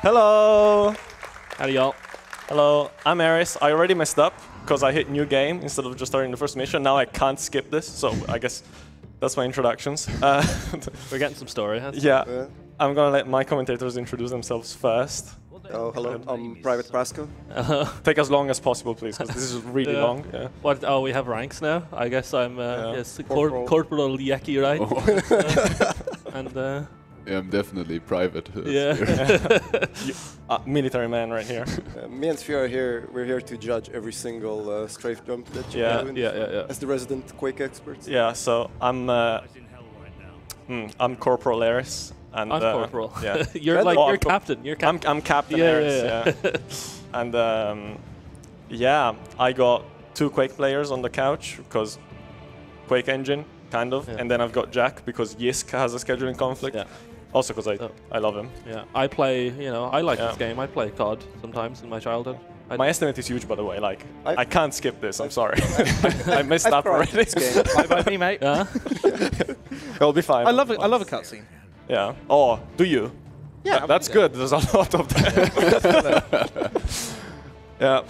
Hello! Howdy, y'all. Hello, I'm Eris. I already messed up because I hit new game instead of just starting the first mission. Now I can't skip this, so I guess that's my introductions. We're getting some story, huh? Yeah. I'm gonna let my commentators introduce themselves first. Oh, hello. I'm Private Prasco. Take as long as possible, please, because this is really long. Yeah. What? Oh, we have ranks now. I guess I'm yes, Corporal Yeki, right? And yeah, I'm definitely private. yeah. Military man right here. Me and Sphere are here. We're here to judge every single strafe jump that you do. Yeah. As the resident Quake experts. Yeah. So I'm Corporal Eris. And, I'm Corporal. Yeah. You're like you're captain. You're captain. I'm Captain Eris. Yeah. And yeah, I got 2 Quake players on the couch because Quake engine, kind of, and then I've got Jack because Yisk has a scheduling conflict. Yeah. Also because I love him. Yeah. I play. You know, I like this game. I play COD sometimes in my childhood. My estimate is huge, by the way. Like, I can't skip this. I'm sorry. I messed up already. This game. Bye bye me, mate. It'll be fine. I love it. I love a cutscene. Yeah. Oh, do you? Yeah. That's good. There's a lot of them. Yeah.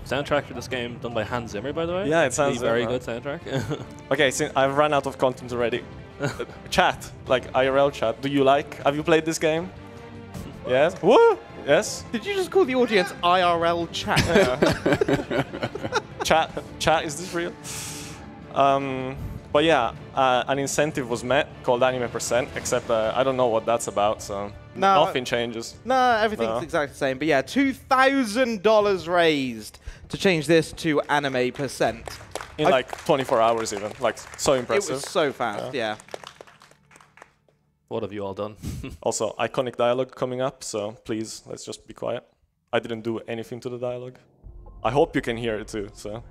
Soundtrack for this game done by Hans Zimmer, by the way. Yeah, it sounds very good soundtrack. Okay, since I've run out of content already. Chat, like IRL chat. Do you have you played this game? Yes. Woo! Yes. Did you just call the audience IRL chat? Chat, is this real? But yeah, an incentive was met called Anime %, except I don't know what that's about, so nothing changes. No, everything's exactly the same. But yeah, $2,000 raised to change this to Anime %. In like 24 hours even, like so impressive. It was so fast, yeah. What have you all done? Also, iconic dialogue coming up, so please, let's just be quiet. I didn't do anything to the dialogue. I hope you can hear it too, so.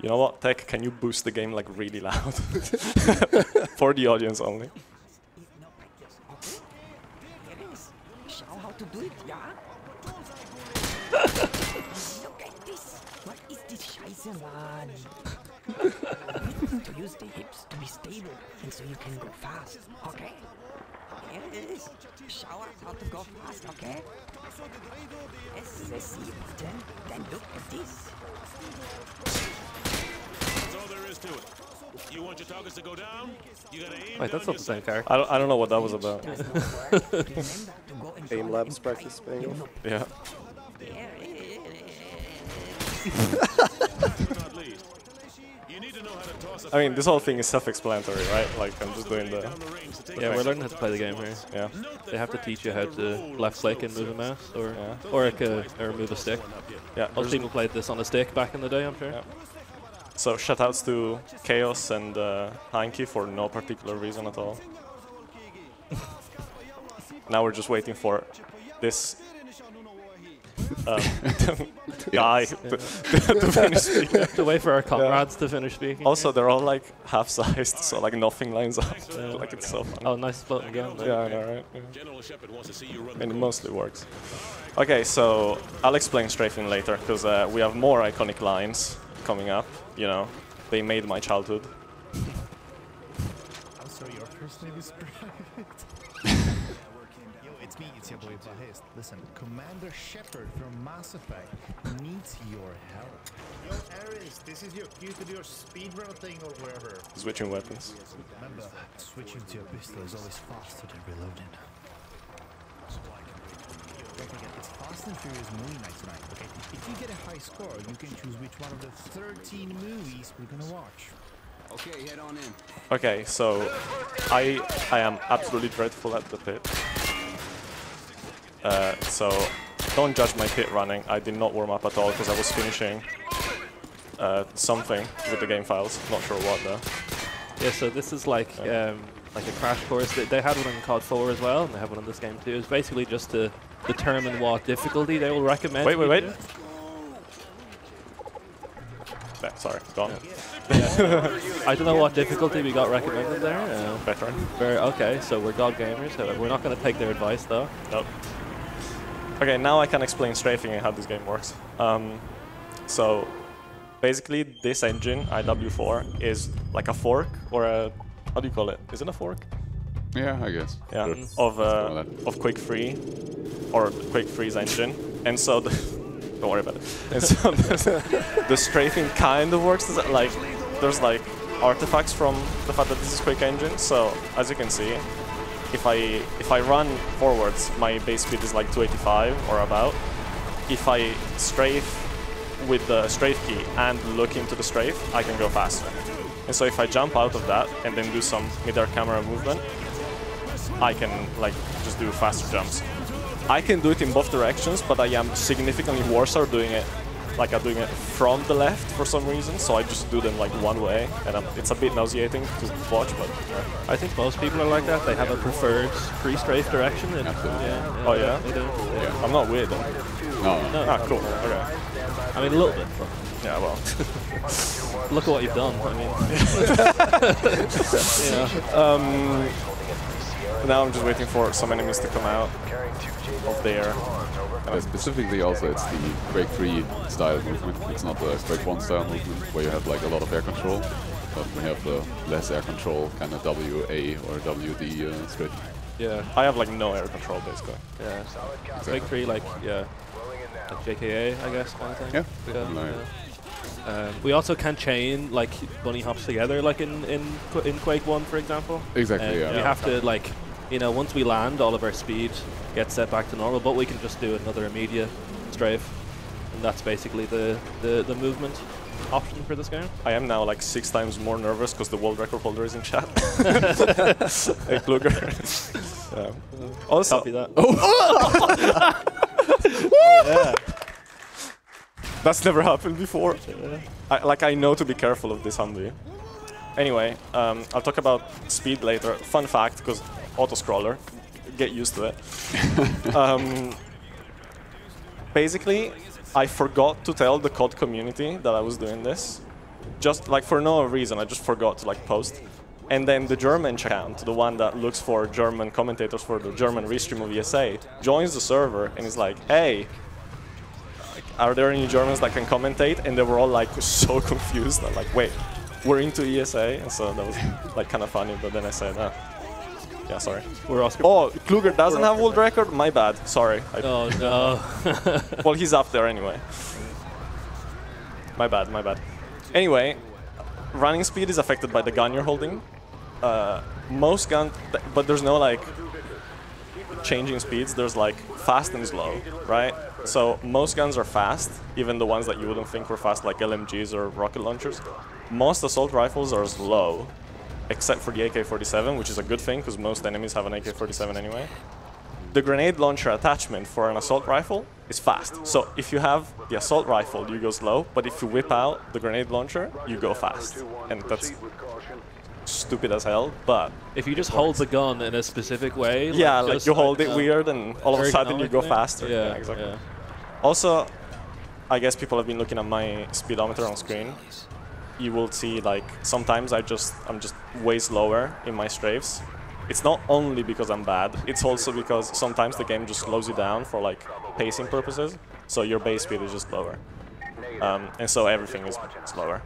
You know what, Tech? Can you boost the game like really loud? For the audience only. Show how to do it, yeah? Look at this! What is this Scheiße, man? To use the hips to be stable and so you can go fast, okay? Yes, show us how to go fast, okay? Yes, the C button, then look at this. That's all there is to it. You want your targets to go down? You gotta aim. Wait, that's not the same character. I don't know what that was about. Aim labs practice paying off. Yeah. I mean, this whole thing is self-explanatory, right? Like, I'm just doing the... Yeah, we're learning how to play the game here. Yeah. They have to teach you how to left click and move a mouse, or move a stick. Yeah. Most people played this on a stick back in the day, I'm sure. Yeah. So shoutouts to Chaos and Hanky for no particular reason at all. Now we're just waiting for this guy to finish speaking. To wait for our comrades to finish speaking. Also, they're all like half-sized, so like nothing lines up. Like it's so fun. Oh, nice floating gun. Yeah, I know, right? Yeah. And it mostly works. Okay, so I'll explain strafing later because we have more iconic lines coming up. You know, they made my childhood. Oh, so your first name is Private. Yo, it's me, it's your boy Bahist. Listen, Commander Shepard from Mass Effect needs your help. Yo, Eris, this is your cue to do your speedrun thing or wherever. Switching weapons. Remember, switching to your pistol is always faster than reloading. Don't forget, it's Fast and Furious movie night tonight, okay? If you get a high score, you can choose which one of the 13 movies we're gonna watch. Okay, head on in. Okay, so I am absolutely dreadful at the pit. So don't judge my pit running. I did not warm up at all because I was finishing something with the game files. Not sure what though. Yeah, so this is like a crash course. They had one in COD 4 as well, and they have one in this game too. It's basically just to determine what difficulty they will recommend. Wait. Yeah, sorry, gone. I don't know what difficulty we got recommended there. Veteran. Okay, so we're God gamers. We're not going to take their advice though. Nope. Okay, now I can explain strafing and how this game works. So basically, this engine, IW4, is like a fork or a, how do you call it? Is it a fork? Yeah, I guess. Yeah, Sure. of Quick Free or Quick Free's engine, and so don't worry about it. And so the strafing kind of works like there's like artifacts from the fact that this is Quick engine. So as you can see, if I run forwards, my base speed is like 285 or about. If I strafe with the strafe key and look into the strafe, I can go faster. And so if I jump out of that and then do some mid-air camera movement, I can like just do faster jumps. I can do it in both directions, but I am significantly worse at doing it. Like I'm doing it from the left for some reason, so I just do them like one way, and it's a bit nauseating to watch. But I think most people are like that. They have a preferred free strafe direction. And Absolutely. oh yeah, they do. Yeah. I'm not weird. Though. No. Ah, cool. Okay. I mean, a little bit. But Yeah, well. look at what you've done. I mean, Now I'm just waiting for some enemies to come out of there. Yeah, specifically also it's the Quake 3 style movement. It's not the Quake 1 style movement where you have like a lot of air control, but we have the less air control kind of WA or WD straight. yeah, I have like no air control basically. yeah. Big three, like JKA, I guess, kind of thing. Yeah. We also can chain like bunny hops together, like in Quake 1, for example. Exactly, yeah. We have to like, once we land, all of our speed gets set back to normal, but we can just do another immediate strafe, and that's basically the movement option for this game. I am now like 6 times more nervous because the world record holder is in chat. Hey, Kluger. Yeah. Also, Copy that. yeah. That's never happened before. I know to be careful of this Humvee. Anyway, I'll talk about speed later. Fun fact, because auto-scroller, get used to it. Basically, I forgot to tell the COD community that I was doing this. Just like for no reason, I just forgot to like post. And then the German account, the one that looks for German commentators for the German restream of ESA, joins the server and is like, hey, are there any Germans that can commentate? And they were all like so confused. I'm like, wait, we're into ESA? And so that was like kind of funny, but then I said, yeah, sorry. We're Oscar. Oh, Kluger doesn't have world record? My bad, sorry. Oh no. Well, he's up there anyway. My bad, my bad. Anyway, running speed is affected by the gun you're holding. Most guns, but there's no like changing speeds. There's like fast and slow, right? So most guns are fast, even the ones that you wouldn't think were fast, like LMGs or rocket launchers. Most assault rifles are slow, except for the AK-47, which is a good thing because most enemies have an AK-47 anyway. The grenade launcher attachment for an assault rifle is fast. So if you have the assault rifle, you go slow, but if you whip out the grenade launcher, you go fast. And that's stupid as hell, but If you just hold the gun in a specific way, yeah, like just you hold it weird and all of a sudden you go ergonomically. faster. Yeah, exactly. yeah. Also, I guess people have been looking at my speedometer on screen. You will see like sometimes I'm just way slower in my strafes. It's not only because I'm bad, it's also because sometimes the game just slows you down for like pacing purposes, so your base speed is just lower. And so everything is slower.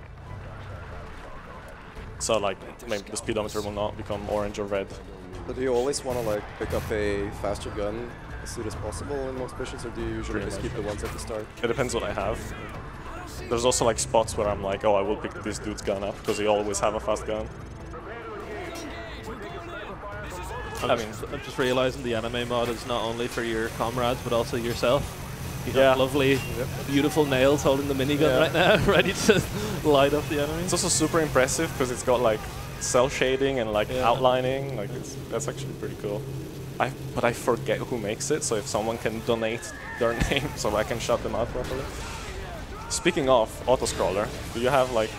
So like maybe the speedometer will not become orange or red. But do you always want to like pick up a faster gun as soon as possible in most missions, or do you usually just keep the ones at the start? It depends what I have. There's also like spots where I'm like, oh, I will pick this dude's gun up because they always have a fast gun. I'm just realizing the anime mod is not only for your comrades but also yourself. You Yeah. have lovely, beautiful nails holding the minigun right now, ready to light up the enemy. It's also super impressive because it's got like cell shading and like outlining. Like that's actually pretty cool. But I forget who makes it, so if someone can donate their name so I can shout them out properly. Speaking of auto-scroller, do you have like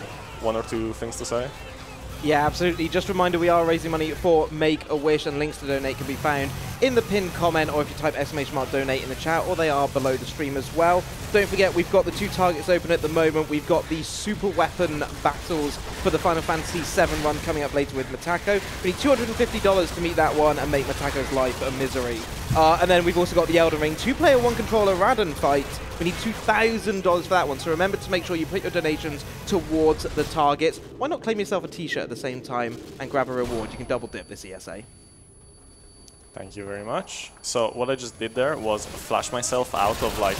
1 or 2 things to say? Yeah, absolutely. Just a reminder, we are raising money for Make-A-Wish, and links to donate can be found in the pinned comment, or if you type !donate in the chat, or they are below the stream as well. Don't forget, we've got the 2 targets open at the moment. We've got the super weapon battles for the Final Fantasy VII run coming up later with Matako. We need $250 to meet that one and make Matako's life a misery. And then we've also got the Elden Ring 2-player 1-controller Radon fight. We need $2,000 for that one, so remember to make sure you put your donations towards the targets. Why not claim yourself a t-shirt at the same time and grab a reward? You can double dip this ESA. Thank you very much. So what I just did there was flash myself out of like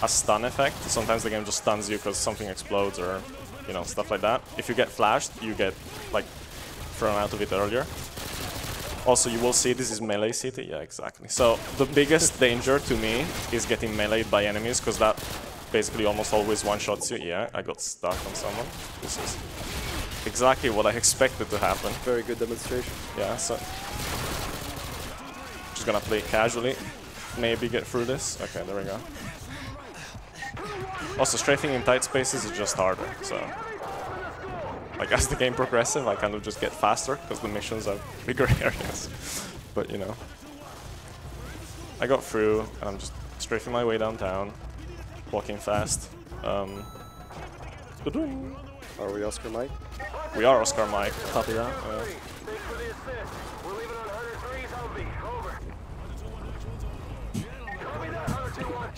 a stun effect. Sometimes the game just stuns you because something explodes or, you know, stuff like that. If you get flashed, you get like thrown out of it earlier. Also, you will see this is melee city. Yeah, exactly. So the biggest danger to me is getting meleeed by enemies, because that basically almost always one-shots you. Yeah, I got stuck on someone. This is exactly what I expected to happen. Very good demonstration. Yeah, so just gonna play it casually. Maybe get through this. Okay, there we go. Also, strafing in tight spaces is just harder, so like as the game progresses, I kind of just get faster because the missions are bigger areas. But you know, I got through, and I'm just strafing my way downtown, walking fast. Are we Oscar Mike? We are Oscar Mike. Copy that.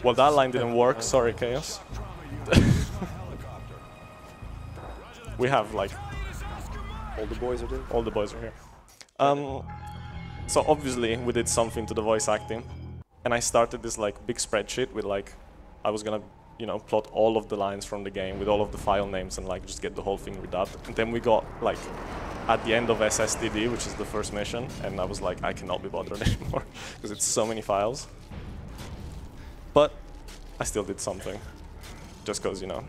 Well, that line didn't work. Sorry, Chaos. We have like All the boys are there? all the boys are here. So obviously we did something to the voice acting, and I started this like big spreadsheet with like I was gonna, you know, plot all of the lines from the game with all of the file names and like just get the whole thing redubbed. And then we got like at the end of SSDD, which is the first mission, and I was like, I cannot be bothered anymore because it's so many files. But I still did something, just because, you know,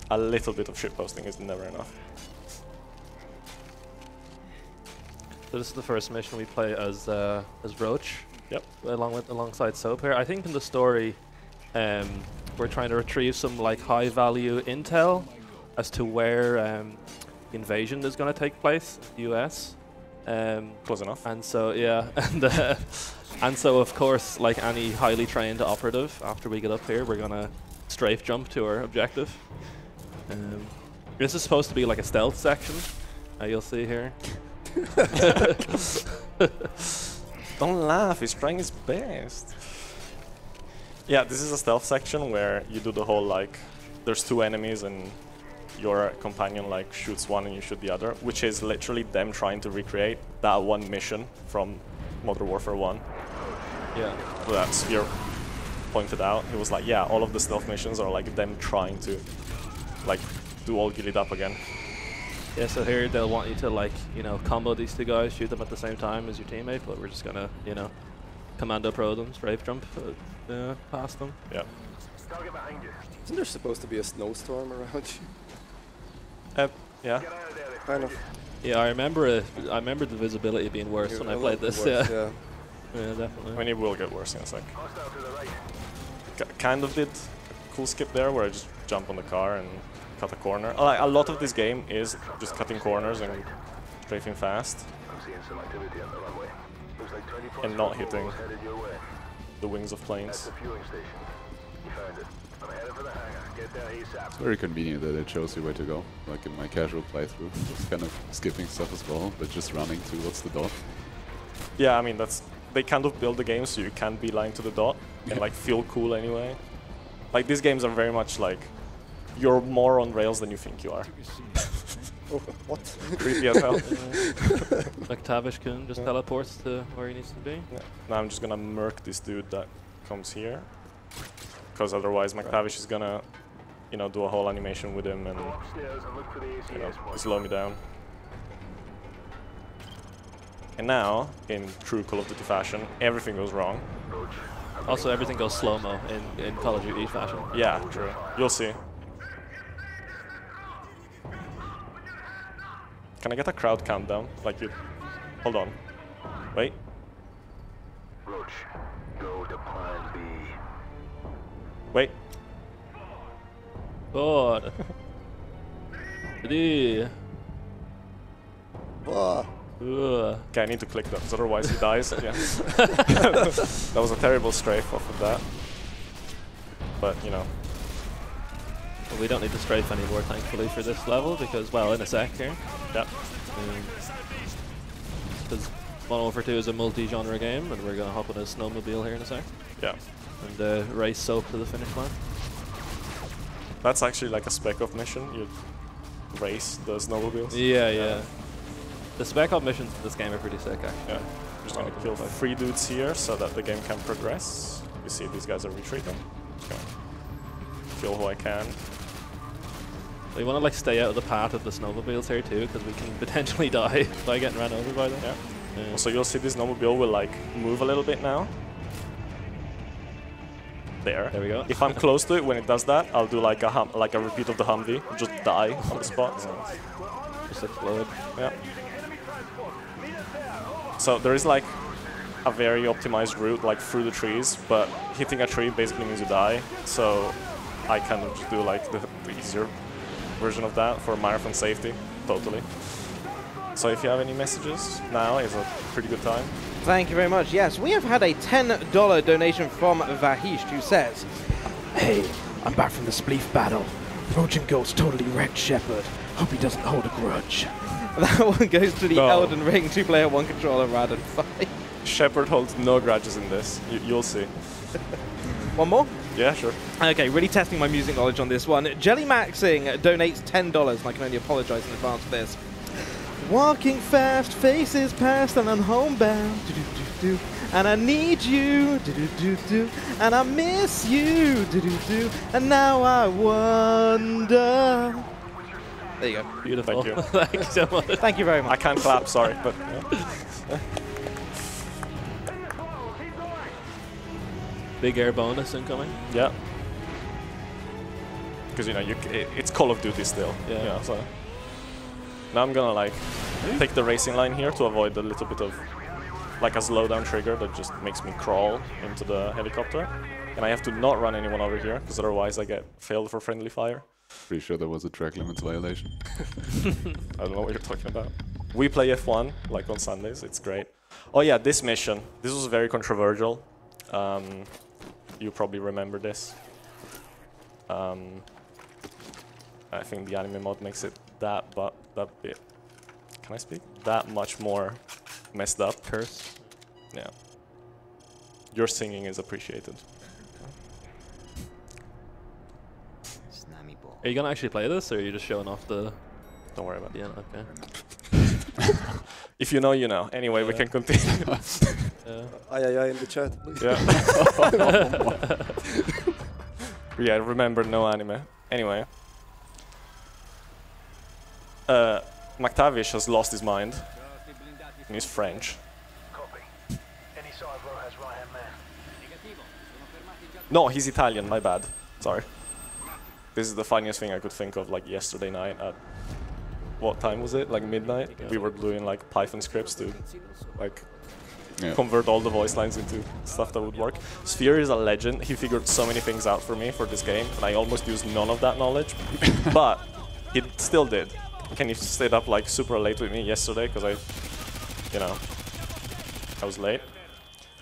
a little bit of shitposting is never enough. So this is the first mission we play as Roach. Yep. Alongside Soap here. I think in the story, we're trying to retrieve some like high-value intel as to where the invasion is going to take place, in the US. Close enough. And so yeah, and so of course, like any highly trained operative, after we get up here, we're gonna strafe jump to our objective. This is supposed to be like a stealth section. You'll see here. Don't laugh, he's trying his best. Yeah, this is a stealth section where you do the whole like, there's 2 enemies and your companion like shoots one and you shoot the other, which is literally them trying to recreate that one mission from Modern Warfare 1. Yeah. That Sphere pointed out. He was like, yeah, all of the stealth missions are like them trying to like do all gillied up again. Yeah, so here they'll want you to like, you know, combo these 2 guys, shoot them at the same time as your teammate, but we're just gonna, you know, commando pro them, strafe jump past them. Yeah. Isn't there supposed to be a snowstorm around you? Yeah. Kind of. Yeah, I remember the visibility being worse when I played this. Worse, yeah, definitely. I mean, it will get worse in a sec. Kind of did a cool skip there where I just jump on the car and cut a corner. A lot of this game is just cutting corners and strafing fast and not hitting the wings of planes. It's very convenient that it shows you where to go. Like in my casual playthrough, just kind of skipping stuff as well, but just running towards the dot. Yeah, I mean, they kind of build the game so you can beeline to the dot and like feel cool anyway. Like these games are very much like you're more on rails than you think you are. Oh, what? Creepy as hell. McTavish just teleports to where he needs to be. Yeah. Now I'm just gonna murk this dude that comes here, because otherwise McTavish is gonna, you know, do a whole animation with him and, you know, slow me down. And now, in true Call of Duty fashion, everything goes wrong. Also, everything goes slow-mo in Call of Duty fashion. Yeah, true. You'll see. Can I get a crowd countdown? Like you... Hold on. Wait. Roach, go to plan B. Wait. God. 3, Ah, Ugh. Okay, I need to click that, 'cause otherwise he dies. Yeah. That was a terrible strafe off of that. But, you know. Well, we don't need to strafe anymore, thankfully, for this level, because, well, in a sec here. Yeah. Because Modern Warfare 2 is a multi-genre game, and we're going to hop on a snowmobile here in a sec. Yeah. And race Soap to the finish line. That's actually like a Spec Ops mission. You race the snowmobiles. Yeah, yeah. The Spec Ops missions in this game are pretty sick, actually. Yeah. Just gonna kill 3 dudes here so that the game can progress. You see these guys are retreating. Just gonna kill who I can. We want to like stay out of the path of the snowmobiles here too, because we can potentially die by getting run over by them. Yeah. Also, you'll see this snowmobile will like move a little bit now. There we go. If I'm close to it, when it does that, I'll do like a repeat of the Humvee, just die on the spot. So. Just explode. Yeah. So there is like a very optimized route like through the trees, but hitting a tree basically means you die. So I kind of just do like the easier version of that for marathon safety, totally. So if you have any messages, now is a pretty good time. Thank you very much. Yes, we have had a $10 donation from Vahish, who says, "Hey, I'm back from the Spleef battle. Approaching Ghost totally wrecked Shepard. Hope he doesn't hold a grudge." That one goes to the Elden Ring 2-player 1-controller Radon 5. Shepard holds no grudges in this. You'll see. One more? Yeah, sure. Okay, really testing my music knowledge on this one. Jelly Maxing donates $10, and I can only apologize in advance for this. Walking fast, faces past, and I'm homebound. Do-do-do-do. And I need you. Do-do-do-do. And I miss you. Do-do-do. And now I wonder. There you go. Beautiful. Thank you. Thank you so much. Thank you very much. I can't clap, sorry, but yeah. Big air bonus incoming. Yeah. Because you know it's Call of Duty still. Yeah. So now I'm gonna like take the racing line here to avoid a little bit of like a slowdown trigger that just makes me crawl into the helicopter, and I have to not run anyone over here because otherwise I get failed for friendly fire. Pretty sure there was a track limits violation. I don't know what you're talking about. We play F1 like on Sundays. It's great. Oh yeah, this mission. This was very controversial. You probably remember this. I think the anime mod makes it that bit. Can I speak? That much more messed up. Curse. Yeah. Your singing is appreciated. Are you gonna actually play this, or are you just showing off the? Don't worry about it. Yeah. Okay. If you know, you know. Anyway, we can continue. Ay in the chat, please. Yeah. Yeah, remember, no anime. Anyway. McTavish has lost his mind. And he's French. No, he's Italian, my bad. Sorry. This is the funniest thing I could think of, like yesterday night at... What time was it? Like midnight? We were doing like Python scripts to like convert all the voice lines into stuff that would work. Sphere is a legend. He figured so many things out for me for this game, and I almost used none of that knowledge, but he still did. He stayed up like super late with me yesterday because I was late.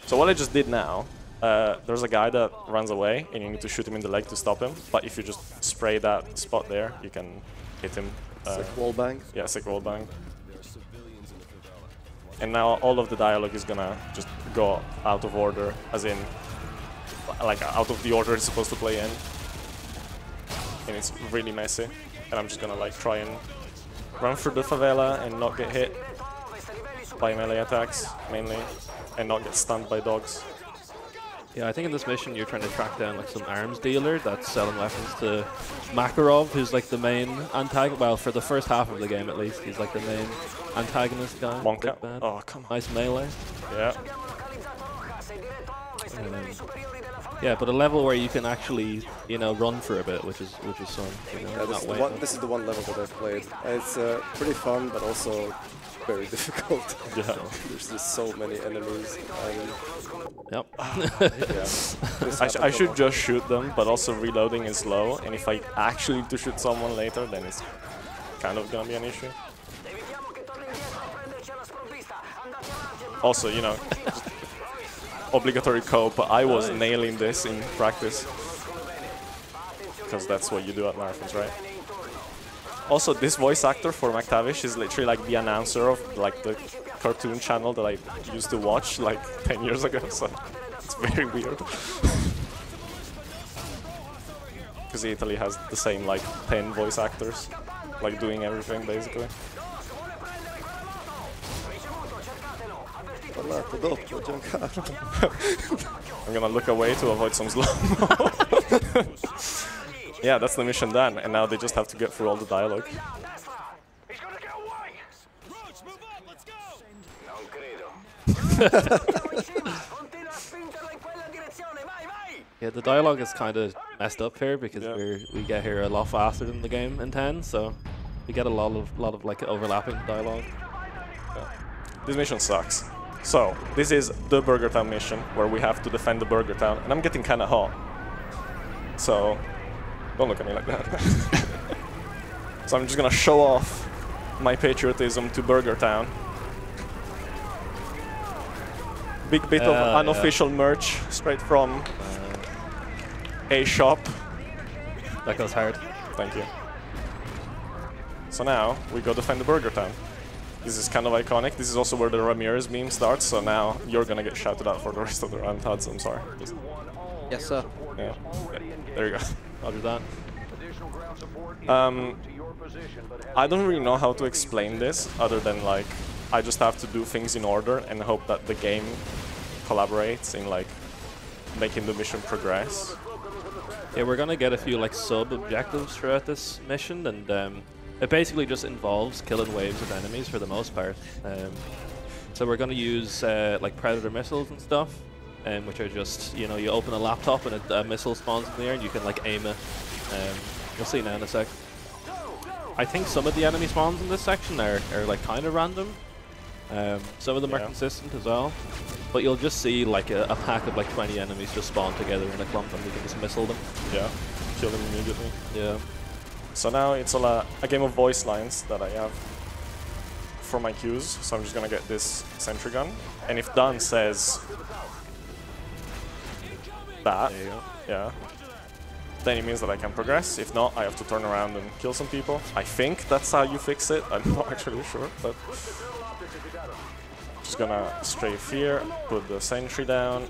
So what I just did now, there's a guy that runs away and you need to shoot him in the leg to stop him, but if you just spray that spot there, you can hit him. Sick wallbang. Yeah, sick wallbang. And now all of the dialogue is gonna just go out of order, as in, like out of the order it's supposed to play in. And it's really messy. And I'm just gonna like try and run through the favela and not get hit by melee attacks, mainly, and not get stunned by dogs. Yeah, I think in this mission you're trying to track down like some arms dealer that's selling weapons to Makarov, who's like the main antagonist. Well, for the first half of the game at least, he's like the main antagonist guy. Monka. Oh, come on. Nice melee. Yeah. Yeah, but a level where you can actually, you know, run for a bit, which is fun. You know, Yeah, this is the one level that I've played. It's pretty fun, but also very difficult. Yeah. There's just so many enemies. Yep. Yeah. I should just shoot them, but also reloading is slow, and if I actually need to shoot someone later, then it's kind of gonna be an issue. Also, you know, obligatory cope. I was nailing this in practice. Because that's what you do at marathons, right? Also, this voice actor for McTavish is literally like the announcer of like the cartoon channel that I used to watch like 10 years ago, so it's very weird. Because Italy has the same like 10 voice actors, like doing everything basically. I'm gonna look away to avoid some slow-mo. Yeah, that's the mission done, and now they just have to get through all the dialogue. Yeah, the dialogue is kind of messed up here because we get here a lot faster than the game in 10, so we get a lot of like overlapping dialogue. Yeah. This mission sucks. So this is the Burger Town mission where we have to defend the Burger Town, and I'm getting kind of hot. So don't look at me like that. So I'm just gonna show off my patriotism to Burger Town. Big bit of unofficial merch straight from a shop. That goes hard. Thank you. So now we go defend the Burger Town. This is kind of iconic. This is also where the Ramirez meme starts. So now you're gonna get shouted out for the rest of the round, Hudson. I'm sorry. Just Yes, sir. yeah. There you go. I'll do that. I don't really know how to explain this other than like I just have to do things in order and hope that the game collaborates in like making the mission progress. Yeah, we're gonna get a few like sub-objectives throughout this mission, and it basically just involves killing waves of enemies for the most part. So we're gonna use like predator missiles and stuff, which are just, you know, you open a laptop and a missile spawns in there and you can like aim it. You'll see now in a sec. I think some of the enemy spawns in this section are like kind of random. Some of them are consistent as well. But you'll just see like a pack of like 20 enemies just spawn together in a clump and we can just missile them. Yeah, kill them immediately. Yeah. So now it's a game of voice lines that I have for my cues. So I'm just gonna get this sentry gun. And if Dan says that, There you go. yeah, then it means that I can progress. If not, I have to turn around and kill some people. I think that's how you fix it. I'm not actually sure, but just gonna strafe here, put the sentry down,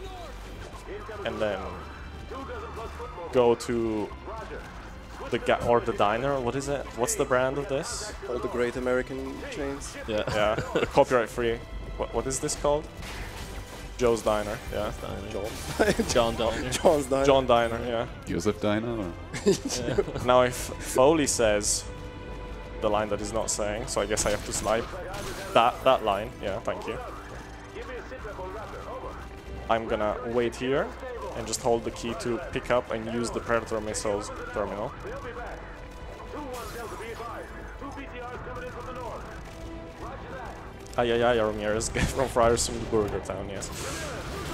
and then go to the the diner. What is it? What's the brand of this? All the great American chains. Yeah. Yeah, copyright free. What is this called? Joe's Diner. Yeah. John Diner. John's Diner. John Diner. Yeah. Joseph Diner? Or? Yeah. Now if Foley says the line that he's not saying, so I guess I have to snipe that line. Yeah, thank you. I'm gonna wait here and just hold the key to pick up and use the Predator missiles terminal. Ramirez from Friars from the Burger Town, yes.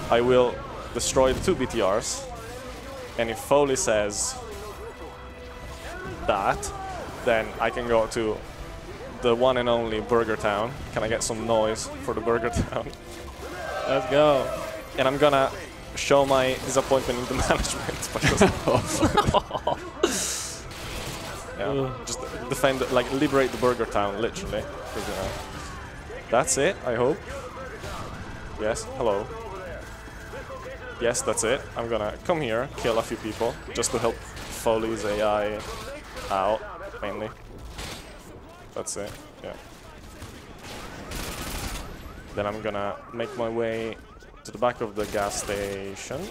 I will destroy the 2 BTRs, and if Foley says that, then I can go to the one and only Burger Town. Can I get some noise for the Burger Town? Let's go. And I'm gonna show my disappointment in the management by just just defend, like liberate the Burger Town, literally. That's it, I hope. Yes, hello. Yes, that's it. I'm gonna come here, kill a few people, just to help Foley's AI out, mainly. That's it, yeah. Then I'm gonna make my way to the back of the gas station.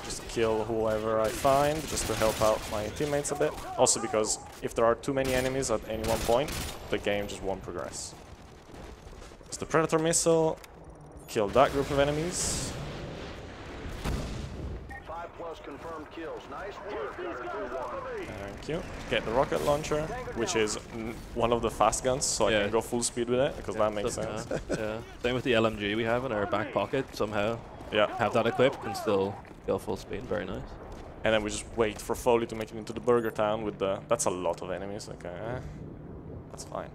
Just kill whoever I find, just to help out my teammates a bit. Also because if there are too many enemies at any one point, the game just won't progress. Just the Predator missile, kill that group of enemies. 5+ confirmed kills. Nice work. Thank you. Get the rocket launcher, which is one of the fast guns, so I can go full speed with it, because that makes sense. Yeah. Same with the LMG we have in our back pocket, somehow. Yeah. Have that equipped and still go full speed. Very nice. And then we just wait for Foley to make it into the Burger Town with the... That's a lot of enemies, okay. That's fine.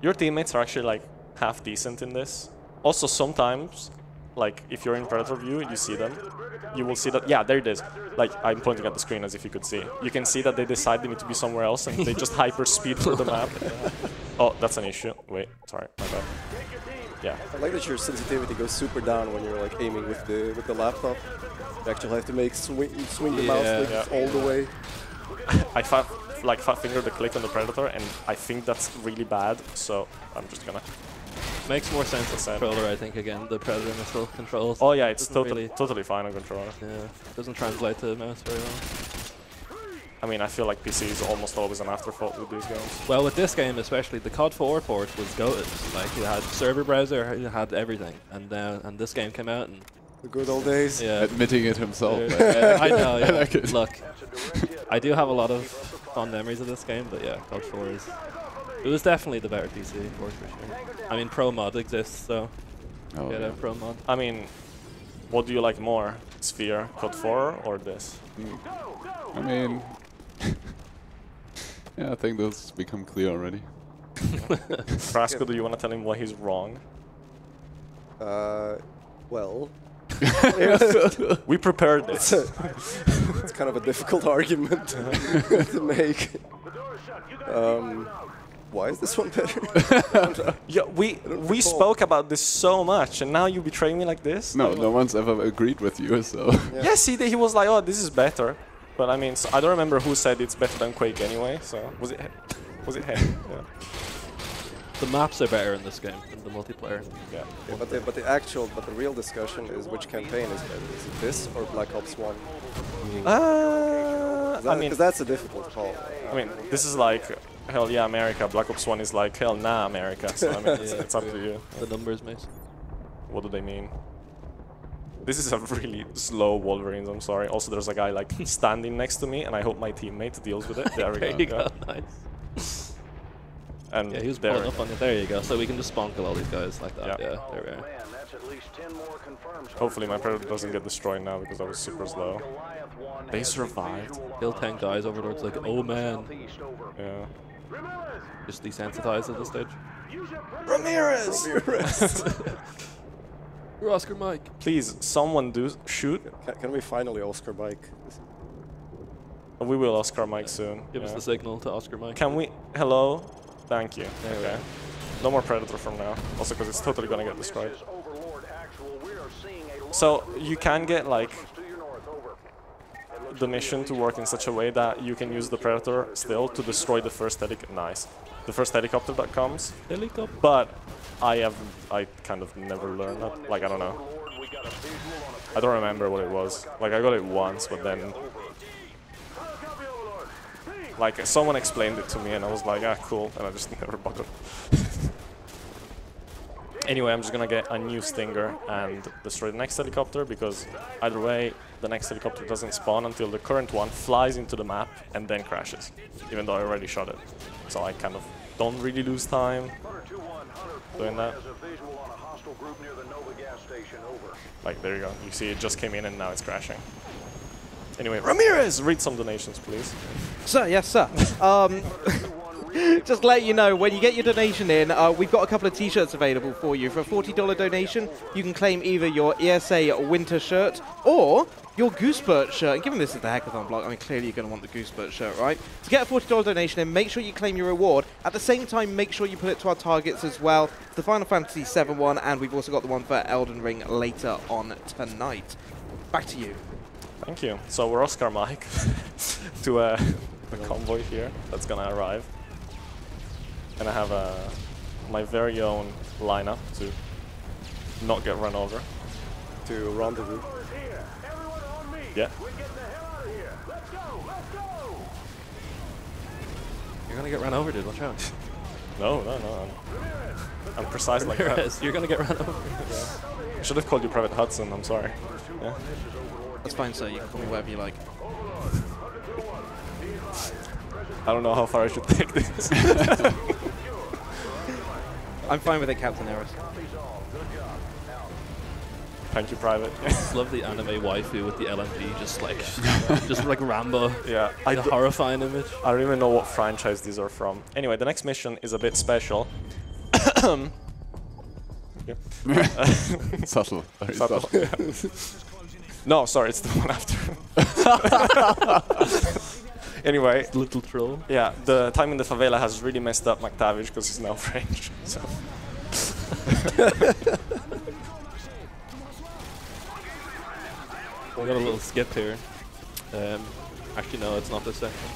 Your teammates are actually like half decent in this. Also, sometimes, like, if you're in Predator view and you see them, you will see that, yeah, there it is. Like, I'm pointing at the screen as if you could see. You can see that they decide they need to be somewhere else and they just hyper speed through the map. Oh, that's an issue. Wait, sorry, my bad. Yeah. I like that your sensitivity goes super down when you're like aiming with the laptop. You actually have to make swing the mouse like all the way. I fat finger the click on the Predator, and I think that's really bad. So I'm just gonna. Makes more sense as controller, I think. Again, the Predator missile controls. Oh yeah, it's totally fine on controller. Yeah, doesn't translate to the mouse very well. I mean, I feel like PC is almost always an afterthought with these games. Well, with this game especially, the COD 4 port was goated. Like, it had server browser, it had everything, and this game came out and. The good old days. Yeah. Admitting it himself. I know. Yeah. I like it. Look, I do have a lot of fond memories of this game, but yeah, COD 4 is. It was definitely the better PC port for sure. I mean, Pro Mod exists, so get a Pro Mod. I mean, what do you like more, Sphere, COD 4, or this? I mean, yeah, I think that's become clear already. Frasco, do you want to tell him why he's wrong? Well, we prepared this. It's kind of a difficult argument to make. Why is this one better? Yeah, we spoke about this so much, and now you betray me like this? No, no one's ever agreed with you, so. Yeah. Yes, he was like, oh, this is better. But I mean, so I don't remember who said it's better than Quake anyway. So was it him? Yeah. The maps are better in this game than the multiplayer. Yeah. But the real discussion is which campaign is better. Is it this or Black Ops 1? I mean, because that's a difficult call. I mean, this is like hell yeah America. Black Ops 1 is like hell nah America. So I mean, it's up to you. The numbers, mate. What do they mean? This is a really slow Wolverines. I'm sorry. Also, there's a guy like standing next to me, and I hope my teammate deals with it. There we There you go. Nice. And yeah, he was pulling up on it. There you go. So we can just spawn kill all these guys like that. Yeah, there we are. Hopefully my Predator doesn't get destroyed now because I was super slow. They survived. Kill 10 guys, Overlord's like, oh man. Yeah. Just desensitized at this stage. Ramirez! You're Oscar Mike. Please, someone shoot. Can we finally Oscar Mike? We will Oscar Mike soon. Give us the signal to Oscar Mike. Can we? Hello? Thank you. Okay. No more Predator from now. Also because it's totally gonna get destroyed. So you can get like the mission to work in such a way that you can use the Predator still to destroy the first the first helicopter that comes. Helicopter. But I kind of never learned that. Like, I don't know. I don't remember what it was. Like, I got it once, but then like someone explained it to me and I was like, ah, cool, and I just never bothered. Anyway, I'm just gonna get a new Stinger and destroy the next helicopter, because either way, the next helicopter doesn't spawn until the current one flies into the map and then crashes, even though I already shot it. So I kind of don't really lose time doing that. Like, there you go. You see it just came in and now it's crashing. Anyway, Ramirez, read some donations, please. Sir, yes, sir. Just let you know, when you get your donation in, we've got a couple of t-shirts available for you. For a $40 donation, you can claim either your ESA winter shirt or your Goosebert shirt. And given this is the Hackathon block, I mean, clearly you're going to want the Goosebert shirt, right? To get a $40 donation in, make sure you claim your reward. At the same time, make sure you put it to our targets as well. The Final Fantasy VII one, and we've also got the one for Elden Ring later on tonight. Back to you. Thank you. So we're Oscar Mike to a convoy here that's gonna arrive, and I have my very own lineup to not get run over. To rendezvous. Yeah. You're gonna get run over, dude. Watch out. No. I'm precise like that. You're gonna get run over. Yeah. I should have called you Private Hudson. I'm sorry. Yeah. That's fine, sir. You can call me whatever you like. I don't know how far I should take this. I'm fine with it, Captain Eris. Thank you, Private. I love the anime waifu with the LMG, just like Rambo. Yeah, a horrifying image. I don't even know what franchise these are from. Anyway, the next mission is a bit special. basically. Subtle. Very Subtle. subtle. Yeah. No, sorry, it's the one after. Anyway. Little troll. Yeah, the time in the favela has really messed up McTavish because he's now French. So. We got a little skip here. Actually, no, it's not this section.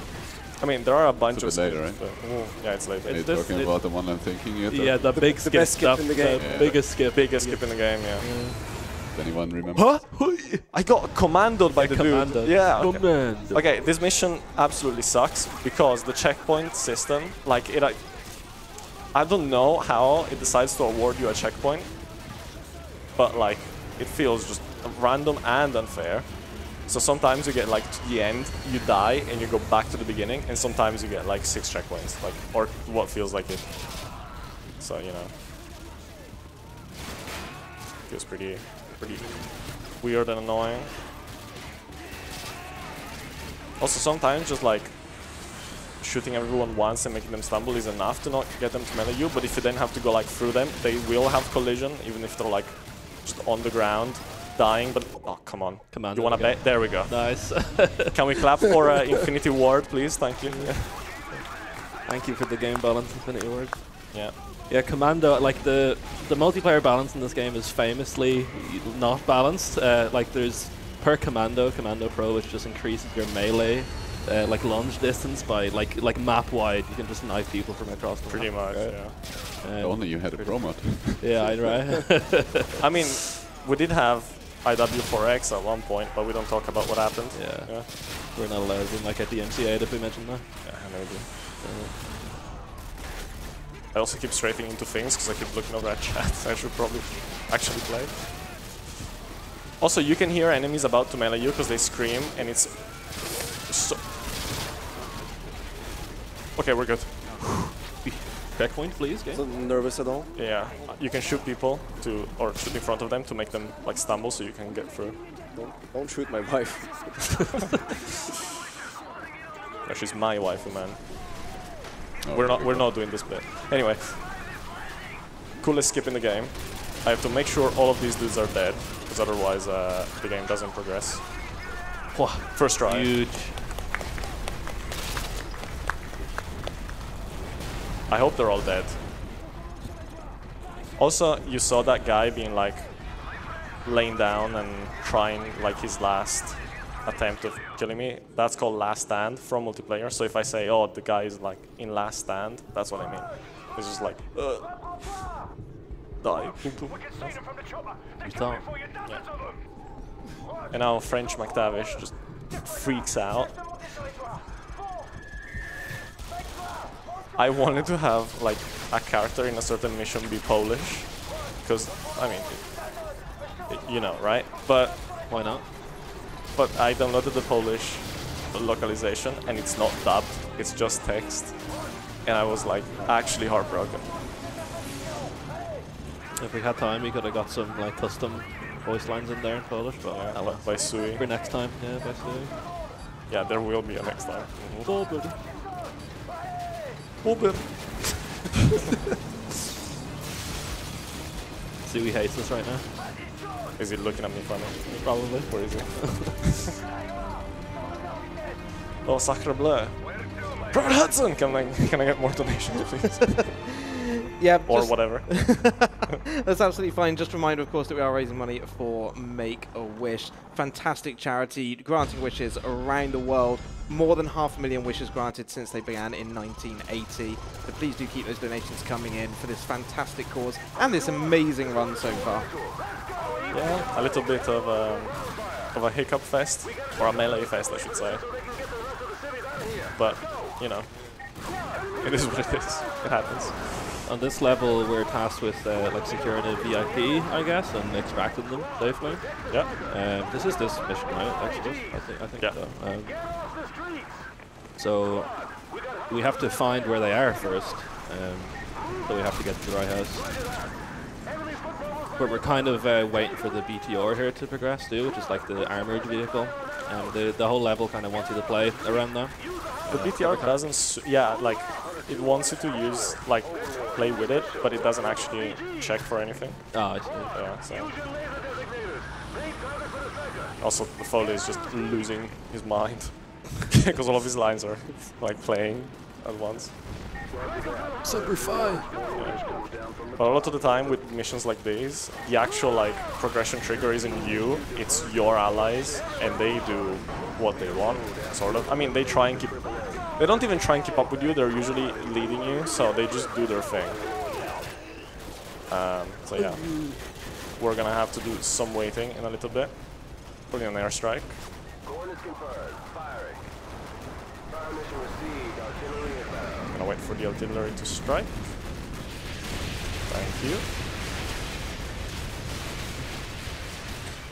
I mean, there are a bunch It's of a bit later, skips, but yeah, it's late. Are you talking about the one I'm thinking? Yeah, the big skip best skip stuff. in the game. The biggest skip. Biggest skip in the game, yeah. Does anyone remember? Huh? I got commandoed by the commanded. dude. Yeah. Okay. Commanded. Okay, this mission absolutely sucks because the checkpoint system, like it, I don't know how it decides to award you a checkpoint, but like it feels just random and unfair. So sometimes you get like to the end, you die and you go back to the beginning, and sometimes you get like 6 checkpoints, like or what feels like it. So you know, feels pretty weird and annoying. Also, sometimes just like shooting everyone once and making them stumble is enough to not get them to melee you, but if you then have to go like through them, they will have collision, even if they're like just on the ground, dying, but oh, come on. Command you wanna again. bet? There we go. Nice. Can we clap for Infinity Ward, please? Thank you. Yeah. Thank you for the game balance, Infinity Ward. Yeah. Yeah, Commando, like the multiplayer balance in this game is famously not balanced. Like there's per Commando Pro, which just increases your melee like lunge distance by like map wide. You can just knife people from across the Pretty map. much, Right? yeah. Only you had a pro mod. Yeah, right. I mean, we did have IW4X at one point, but we don't talk about what happened. Yeah. We're not allowed in like at the MCA if we mention that. Yeah, maybe. I also keep strafing into things because I keep looking over at chat. I should probably actually play. Also, you can hear enemies about to melee you because they scream, and it's so... Okay, we're good. Checkpoint, please, game. Not nervous at all. Yeah, you can shoot people to, or shoot in front of them to make them like stumble so you can get through. Don't shoot my wife. Yeah, she's my waifu, man. Oh, We're not doing this bit. Anyway, coolest skip in the game. I have to make sure all of these dudes are dead, because otherwise the game doesn't progress. Wow. First try. Huge. I hope they're all dead. Also, you saw that guy being like laying down and trying like his last attempt of killing me. That's called last stand from multiplayer. So if I say, oh, the guy is like in last stand, that's what I mean. It's just like, die. Yeah. And now French McTavish just freaks out. I wanted to have like a character in a certain mission be Polish, because I mean, you know, right? But why not? But I downloaded the Polish localization and it's not dubbed; it's just text, and I was like actually heartbroken. If we had time, we could have got some like custom voice lines in there in Polish, but Yeah, by Sui. for next time, yeah, by Sui. Yeah, there will be a next time. Oh, buddy. Open. Sui hates us right now. Is he looking at me funny? Probably. Where is he? Oh, Sacre Bleu. Robert Hudson! Can I get more donations, please? Yeah, or whatever. That's absolutely fine. Just a reminder, of course, that we are raising money for Make-A-Wish. Fantastic charity, granting wishes around the world. More than 500,000 wishes granted since they began in 1980. So please do keep those donations coming in for this fantastic cause and this amazing run so far. Yeah, a little bit of a hiccup fest, or a melee fest, I should say. But, you know, it is what it is. It happens. On this level, we're tasked with like securing a VIP, I guess, and extracting them safely. Yeah. This is this mission, right? Exodus, I think Yeah. so. So we have to find where they are first. So we have to get to the right house. But we're kind of waiting for the BTR here to progress too, which is like the armored vehicle. The whole level kind of wants you to play around that. The BTR doesn't, yeah, like, it wants you to use, like, play with it, but it doesn't actually check for anything. Oh, I see. Yeah, so. Also, the Foley is just losing his mind because all of his lines are like playing at once. Simplify. But a lot of the time with missions like these, the actual like progression trigger isn't you, it's your allies, and they do what they want, sort of. I mean, they try and keep... They don't even try and keep up with you, they're usually leading you, so they just do their thing. So yeah, we're gonna have to do some waiting in a little bit. Putting an airstrike. Coordinates confirmed. Firing. Fire mission received. Artillery inbound. I'm gonna wait for the artillery to strike. Thank you.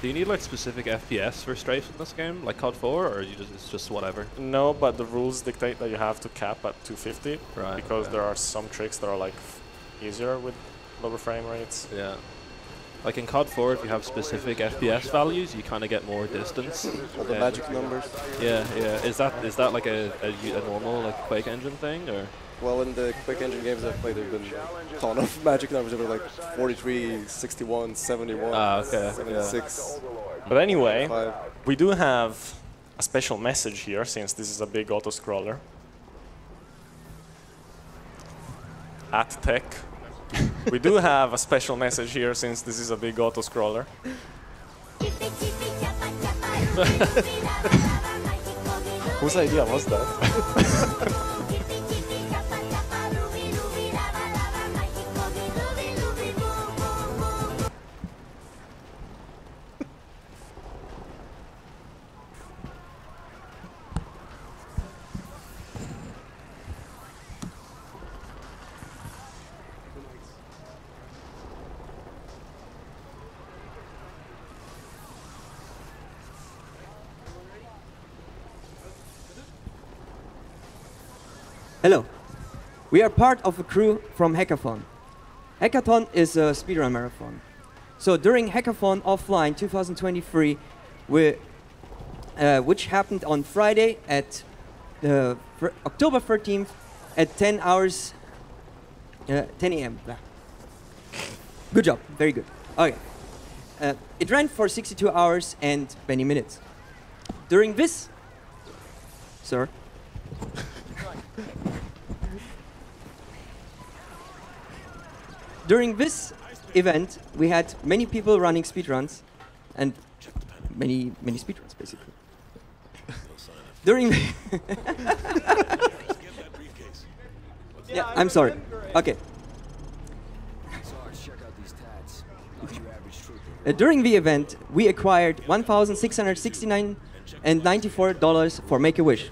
Do you need like specific FPS for strafe in this game, like COD 4, or it's just whatever? No, but the rules dictate that you have to cap at 250, right? Because there are some tricks that are like easier with lower frame rates. Yeah. Like in COD 4, if you have specific FPS values, you kind of get more distance. All the magic numbers. Yeah, yeah. Is that like a normal like Quake engine thing, or? Well, in the Quake engine games I've played, there've been a ton of magic numbers. There were like 43, 61, 71, okay. 76. Yeah. But anyway, 5. we do have a special message here, since this is a big auto-scroller. At Tech. We do have a special message here, since this is a big auto-scroller. Whose idea was that? Hello. We are part of a crew from Hackathon. Hackathon is a speedrun marathon. So during Hackathon Offline 2023, which happened on Friday at October 13th at 10 a.m. Good job, very good. Okay. It ran for 62 hours and 20 minutes. During this, sir. During this event, we had many people running speedruns, and many speedruns, basically. During yeah, I'm sorry. Okay. During the event, we acquired $1,669.94 for Make-A-Wish.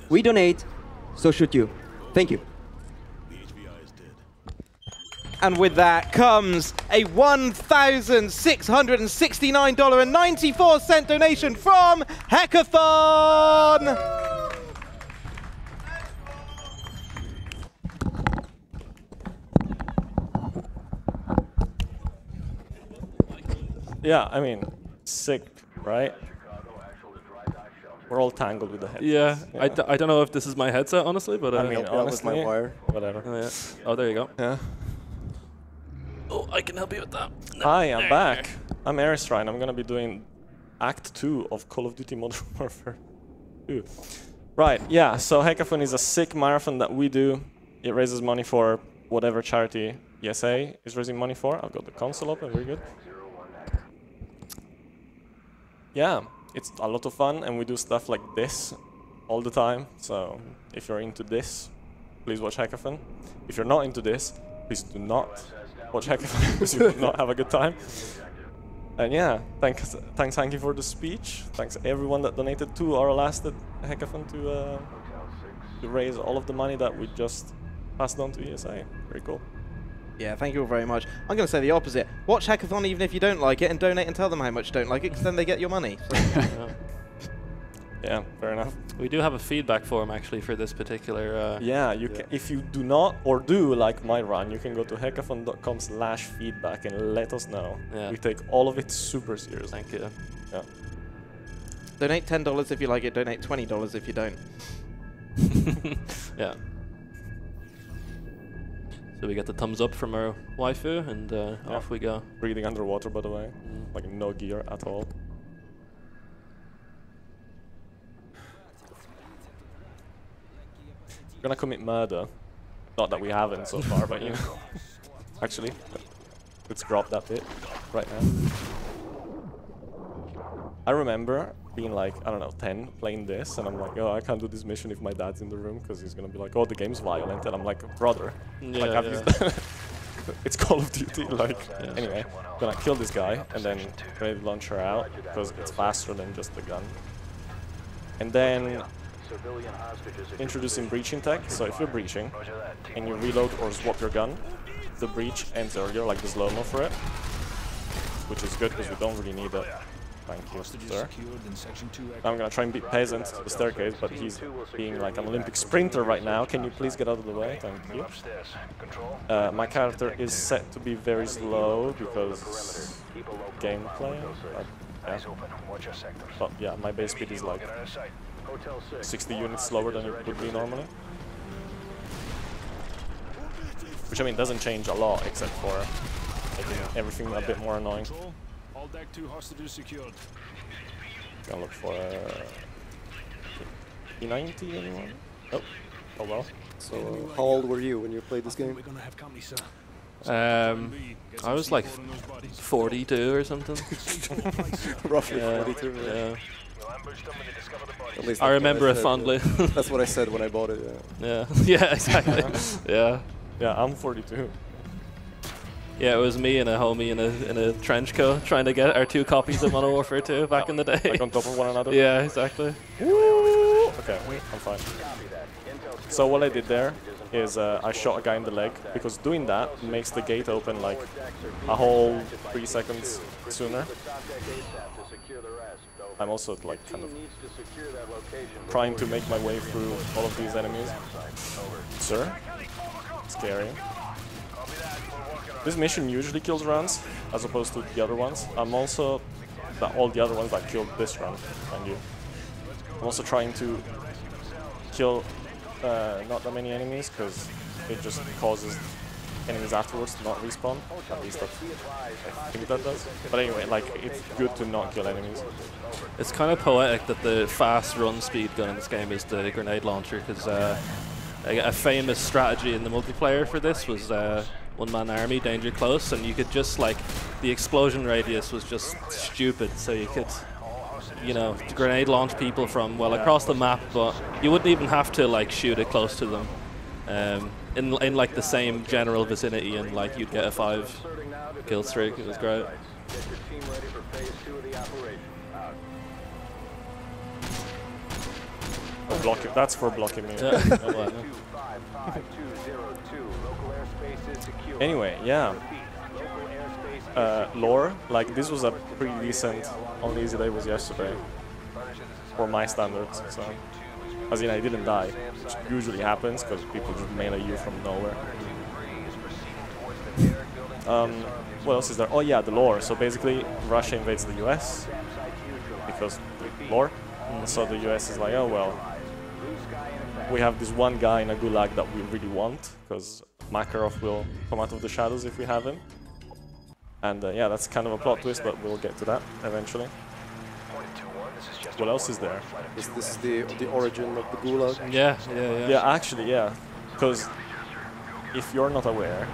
We donate, so should you. Thank you. And with that comes a $1,669.94 donation from Hackathon! Yeah, I mean, sick, right? We're all tangled with the headset. Yeah, I don't know if this is my headset, honestly, but I mean, honestly, my wire. Whatever. Oh, yeah. Oh, there you go. Yeah. Oh, I can help you with that. No. Hi, I'm back. I'm Erisrine. I'm gonna be doing Act 2 of Call of Duty Modern Warfare 2. Right, yeah, so Hackathon is a sick marathon that we do. It raises money for whatever charity ESA is raising money for. I've got the console open, very good. Yeah, it's a lot of fun, and we do stuff like this all the time. So if you're into this, please watch Hackathon. If you're not into this, please do not watch Hackathon, because you will not have a good time. And yeah, thanks Hanky for the speech. Thanks everyone that donated to our last Hackathon to raise all of the money that we just passed on to ESA. Very cool. Yeah, thank you all very much. I'm going to say the opposite. Watch Hackathon even if you don't like it, and donate and tell them how much you don't like it, because then they get your money. So. Yeah, fair enough. We do have a feedback form actually for this particular. Yeah, you can, if you do not or do like my run, you can go to hackathon.com/feedback and let us know. Yeah. We take all of it super seriously. Thank you. Yeah. Donate $10 if you like it. Donate $20 if you don't. Yeah. So we get the thumbs up from our waifu, and off we go. Breathing underwater, by the way. Like no gear at all. We're gonna commit murder. Not that we haven't so far, but you know. Actually, let's drop that bit right now. I remember being like, I don't know, 10, playing this, and I'm like, oh, I can't do this mission if my dad's in the room, because he's gonna be like, oh, the game's violent, and I'm like, brother, Yeah, like, it's Call of Duty, like, anyway, I'm gonna kill this guy, and then grenade launcher out, because it's faster than just the gun. And then introducing breaching tech, so if you're breaching, and you reload or swap your gun, the breach ends earlier, like the slow-mo for it, which is good, because we don't really need it. Thank you, sir. I'm gonna try and beat Peasant to the staircase, but he's being like an Olympic sprinter right now. Can you please get out of the way? Thank you. My character is set to be very slow because gameplay. Yeah. But yeah, my base speed is like 60 units slower than it would be normally. Which I mean doesn't change a lot, except for making everything a bit more annoying. All deck 2 hostages secured. Gonna look for E90 anyone? Oh well. So how old were you when you played this game? I was like 42 or something. Roughly 42. Yeah. At least I remember it fondly. That's what I said when I bought it. Yeah. Yeah, exactly. Yeah. Yeah, I'm 42. Yeah, it was me and a homie in a trench coat trying to get our 2 copies of Modern Warfare 2 back in the day. Like on top of one another? Yeah, exactly. Woo! Okay, I'm fine. So what I did there is I shot a guy in the leg, because doing that makes the gate open like a whole 3 seconds sooner. I'm also like kind of trying to make my way through all of these enemies. Sir? Scary. This mission usually kills runs, as opposed to the other ones. I'm also, all the other ones that killed this run, mind you. I'm also trying to kill not that many enemies, because it just causes enemies afterwards to not respawn. At least that's, I think that does. But anyway, like, it's good to not kill enemies. It's kind of poetic that the fast run speed gun in this game is the grenade launcher, because a famous strategy in the multiplayer for this was one-man army, danger close, and you could just like, the explosion radius was just stupid, so you could, you know, grenade launch people from across the map, but you wouldn't even have to like shoot it close to them. In like the same general vicinity, and like you'd get a 5 kill streak. It was great. Block it. That's for blocking me. Anyway, yeah. Lore, like this was a pretty decent. Only easy day was yesterday, for my standards. So, as in, I didn't die, which usually happens because people just melee you from nowhere. What else is there? Oh yeah, the lore. So basically, Russia invades the US because lore. So the US is like, oh well, we have this one guy in a gulag that we really want, because Makarov will come out of the shadows if we have him. And yeah, that's kind of a plot twist, but we'll get to that eventually. What else is there? Is this the origin of the gulag? Yeah. Yeah, actually, yeah. Because if you're not aware,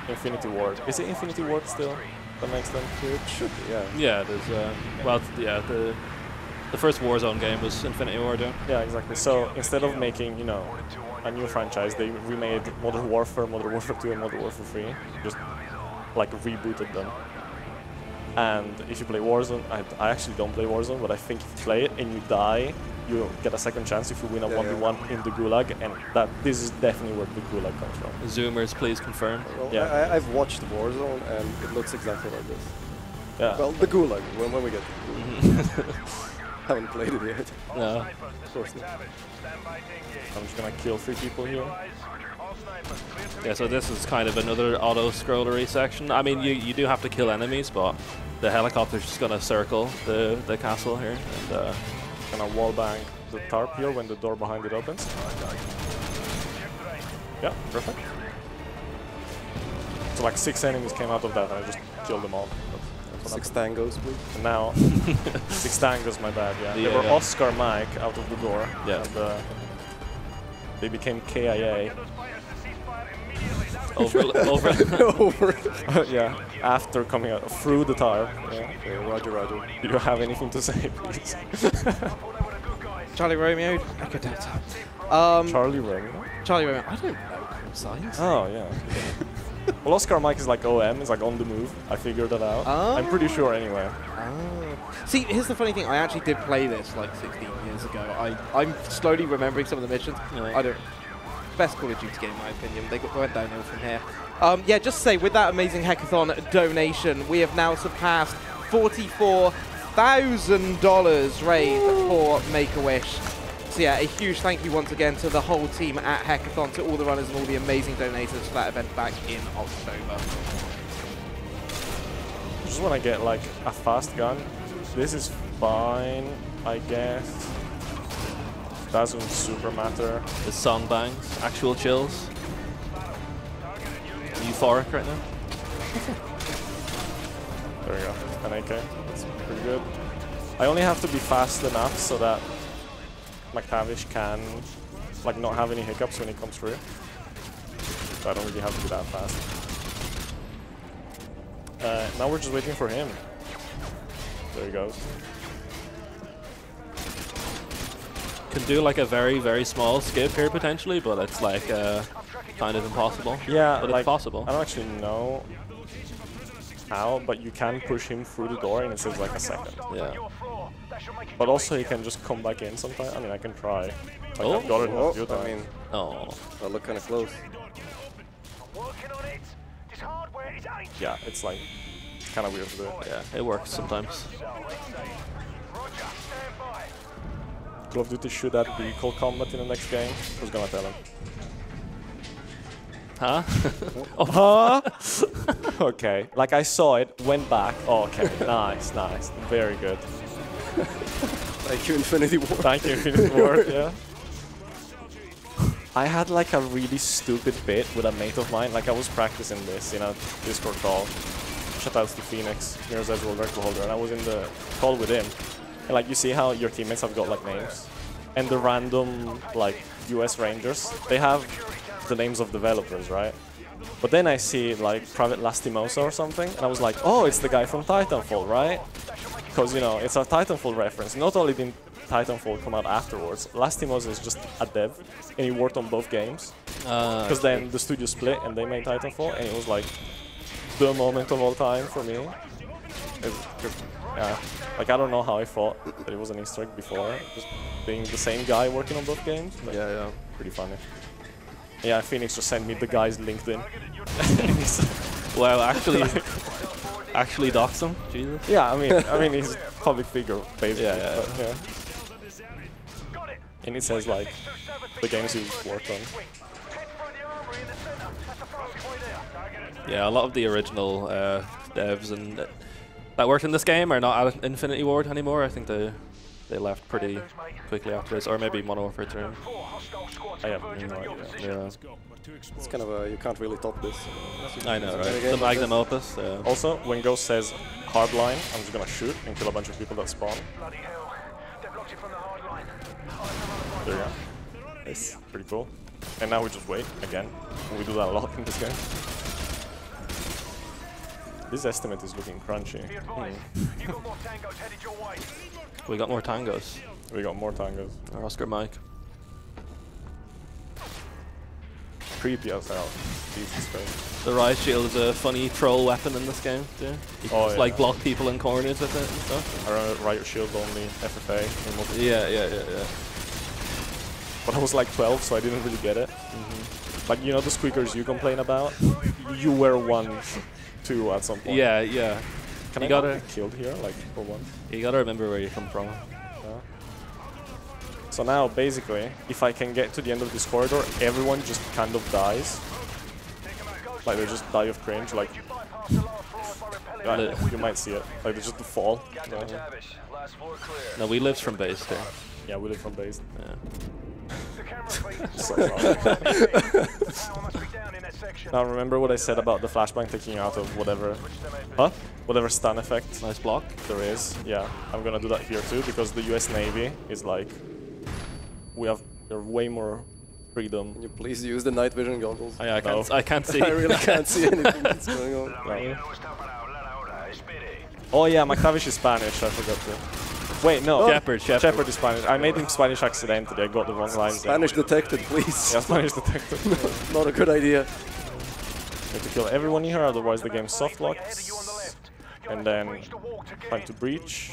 Infinity Ward. Is it Infinity Ward still? That makes them? It should be, yeah. Yeah, there's well, yeah, the first Warzone game was Infinity Ward. Yeah, exactly. So instead of making, you know, a new franchise, they remade Modern Warfare 2, and Modern Warfare 3. Just like rebooted them. And if you play Warzone, I actually don't play Warzone, but I think if you play it and you die, you get a second chance if you win a 1v1 in the gulag, and this is definitely where the gulag comes from. Zoomers, please confirm. Well, yeah, I've watched Warzone and it looks exactly like this. Yeah. Well, the gulag, when we get to the gulag. Haven't played it yet. No. Of course not. I'm just gonna kill 3 people here. Yeah, so this is kind of another auto-scrollery section. I mean, you do have to kill enemies, but the helicopter's just gonna circle the castle here. And gonna wallbang the tarp here when the door behind it opens. Yeah, perfect. So like 6 enemies came out of that, and I just killed them all. That's 6 tangos, please. and now 6 tangos, my bad. Yeah, they were Oscar Mike out of the door. Yeah. And they became KIA. Over. Yeah, after coming out through the tire. Yeah. Okay, Roger, Roger. Do you have anything to say, please? Charlie Romeo, Echo Delta. Charlie Romeo? Charlie Romeo. I don't know call signs. Oh, yeah. Well, Oscar Mike is like OM, it's like on the move. I figured that out. I'm pretty sure anyway. See, here's the funny thing. I actually did play this like 16 years ago. I'm slowly remembering some of the missions. I don't. Best Call of Duty game, in my opinion. They went downhill from here. Yeah, just to say, with that amazing hackathon donation, we have now surpassed $44,000 raised for Make-A-Wish. So yeah, a huge thank you once again to the whole team at Hackathon, to all the runners and all the amazing donators for that event back in October. Just want to get like a fast gun. This is fine, I guess. Doesn't super matter. The song bangs, actual chills. Euphoric right now. There we go, an AK. That's pretty good. I only have to be fast enough so that McTavish can like not have any hiccups when he comes through. So I don't really have to be that fast. Now we're just waiting for him. There he goes. Can do like a very, very small skip here potentially, but it's like kind of impossible. Yeah, but like, it's possible. I don't actually know how, but you can push him through the door and it saves like a second. Yeah. But also he can just come back in sometime. I mean, I can try. Like, Oh. I've got it enough good, I mean, I look kind of close. Yeah, it's like kind of weird to do. Yeah, it works sometimes. Call of Duty should add vehicle combat in the next game. Who's gonna tell him? Huh? Huh? Okay, like I saw it, went back. Oh, okay, nice, nice, very good. Thank you, Infinity Ward. Thank you, Infinity Ward, yeah. I had like a really stupid bit with a mate of mine. Like I was practicing this in a Discord call. Shoutouts to Phoenix, Mirror's Edge World Record Holder, and I was in the call with him. And like you see how your teammates have got like names, and the random like US Rangers, they have the names of developers, right? But then I see like Private Lastimosa or something, and I was like, oh, it's the guy from Titanfall, right? Because you know it's a Titanfall reference. Not only did Titanfall come out afterwards, Lastimosa is just a dev, and he worked on both games. Because then the studio split and they made Titanfall, and it was like the moment of all time for me. Yeah, like I don't know how I thought that it was an Easter egg before, just being the same guy working on both games. But yeah, pretty funny. Yeah, Phoenix just sent me the guy's LinkedIn. Wow, actually dox him? Jesus. Yeah, I mean he's a public figure, basically. Yeah. But, yeah. And it says like the games he worked on. Yeah, a lot of the original devs and that worked in this game are not at Infinity Ward anymore. I think they left pretty quickly after this, or maybe Modern Warfare 3. I have no idea. Yeah. It's kind of a, you can't really top this. I know, right? The magnum opus. Also, when Ghost says hardline, I'm just gonna shoot and kill a bunch of people that spawn. There you go. It's pretty cool. And now we just wait again. We do that a lot in this game. This estimate is looking crunchy. We got more tangos. We got more tangos. Our Oscar Mike. Creepy as hell. Jesus Christ. The riot shield is a funny troll weapon in this game, too. You can just like block people in corners with it and stuff. I remember riot shield only FFA in multiple. Yeah. But I was like 12, so I didn't really get it. Like, you know the squeakers you complain about? You were 1-2 at some point. Yeah. Can I get killed here, like, for once? You gotta remember where you come from. So now, basically, if I can get to the end of this corridor, everyone just kind of dies. Like, they just die of cringe, like... you might see it. Like, they just fall. No, we live from base there. Yeah, we live from base. Yeah. So now remember what I said about the flashbang taking out of whatever, whatever stun effect. Nice block. There is. Yeah, I'm gonna do that here too because the US Navy is like, we're way more freedom. Can you please use the night vision goggles? I can't see. I really can't see anything that's going on. No. Oh yeah, McTavish is Spanish. I forgot to. Wait, no. Shepard. Shepard is Spanish. I made him Spanish accidentally. I got the wrong lines. Spanish detected, please. Yeah, Spanish detected. Not a good idea. Need to kill everyone here, otherwise the game soft locks. And then time to breach.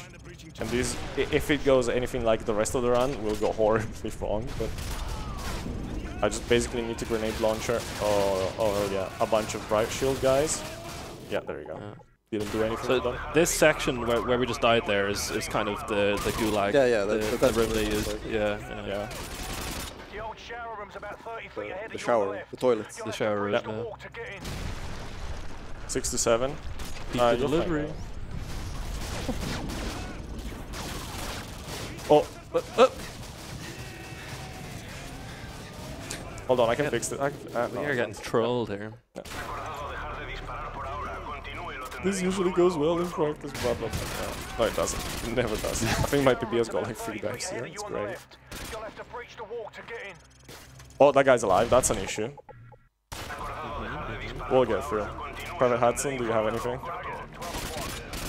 And this, if it goes anything like the rest of the run, will go horribly wrong. But I just basically need a grenade launcher or yeah, a bunch of bright shield guys. Yeah, there you go. Yeah. Didn't do anything. So this section where we just died there is kind of the gulag. Yeah, the room they used. Yeah. The shower room, the toilets. The shower room. Yeah. 6 to 7. Pizza delivery. Oh. Hold on, I can fix it. You're getting trolled here. Yeah. This usually goes well in practice, blah blah blah. No, it doesn't. It never does. I think my PBS got like 3 dives here. It's great. Oh, that guy's alive. That's an issue. We'll get through. Private Hudson, do you have anything?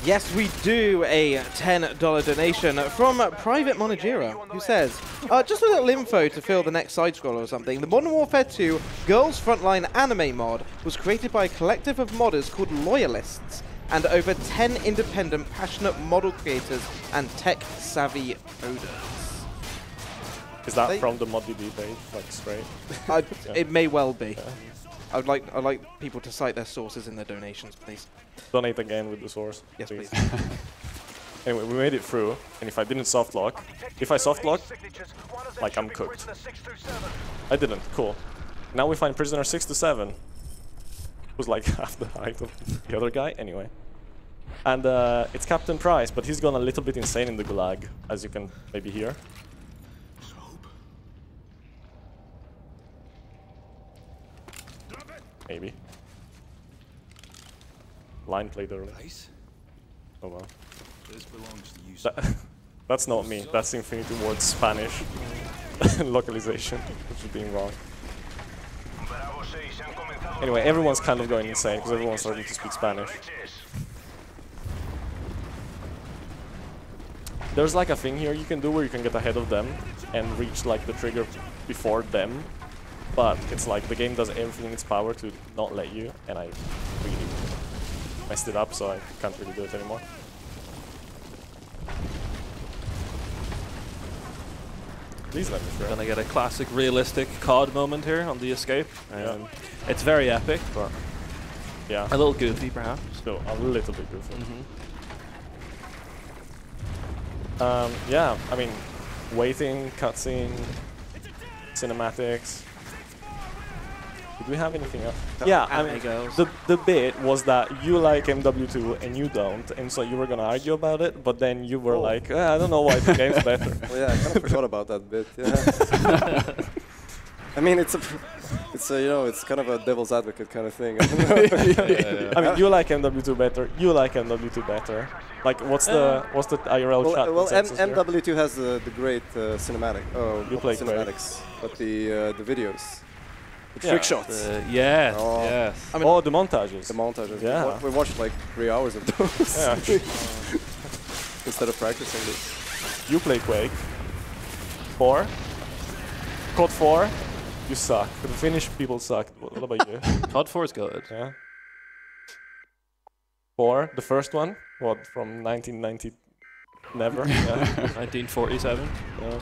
Yes, we do. A $10 donation from Private Monogera, who says, just a little info to fill the next side scroller or something. The Modern Warfare 2 Girls Frontline anime mod was created by a collective of modders called Loyalists and over 10 independent, passionate model creators and tech-savvy coders. Is that from the ModDB page, like straight? Yeah. It may well be. Yeah. I'd like people to cite their sources in their donations, please. Donate again with the source. Yes, please. Anyway, we made it through, and if I didn't soft lock, if I soft lock, like I'm cooked. I didn't. Cool. Now we find prisoner 6 to 7, who's like half the height of the other guy. Anyway, and it's Captain Price, but he's gone a little bit insane in the gulag, as you can maybe hear. Maybe. Line played early. Oh well. This belongs to you. That's not me. That's Infinity Ward's Spanish localization, which is being wrong. Anyway, everyone's kind of going insane because everyone's starting to speak Spanish. There's like a thing here you can do where you can get ahead of them and reach like the trigger before them. But it's like the game does everything in its power to not let you, and I really messed it up, so I can't really do it anymore. Please let me through. Gonna get a classic realistic COD moment here on the escape. It's very epic, but yeah, a little goofy perhaps. Still a little bit goofy. Yeah, I mean, waiting, cutscene, cinematics. Did we have anything else? Yeah, I mean, the bit was that you like MW2 and you don't, and so you were gonna argue about it, but then you were like, I don't know why the game's better. Well, yeah, I kind of forgot about that bit. Yeah. I mean, it's a you know, it's kind of a devil's advocate kind of thing. I mean, you like MW2 better. You like MW2 better. Like, what's the IRL chat? Well, MW2 has the great cinematic. Oh, you play cinematics, but the videos. The trick shots. Yes, yes. I mean, the montages. The montages. Yeah. We watched like 3 hours of those. Yeah. Instead of practicing this. You play Quake. 4. COD 4. You suck. The Finnish people suck. What about you? COD 4 is good. Yeah. 4. The first one. What, from 1990? Never. Yeah. 1947. Yeah.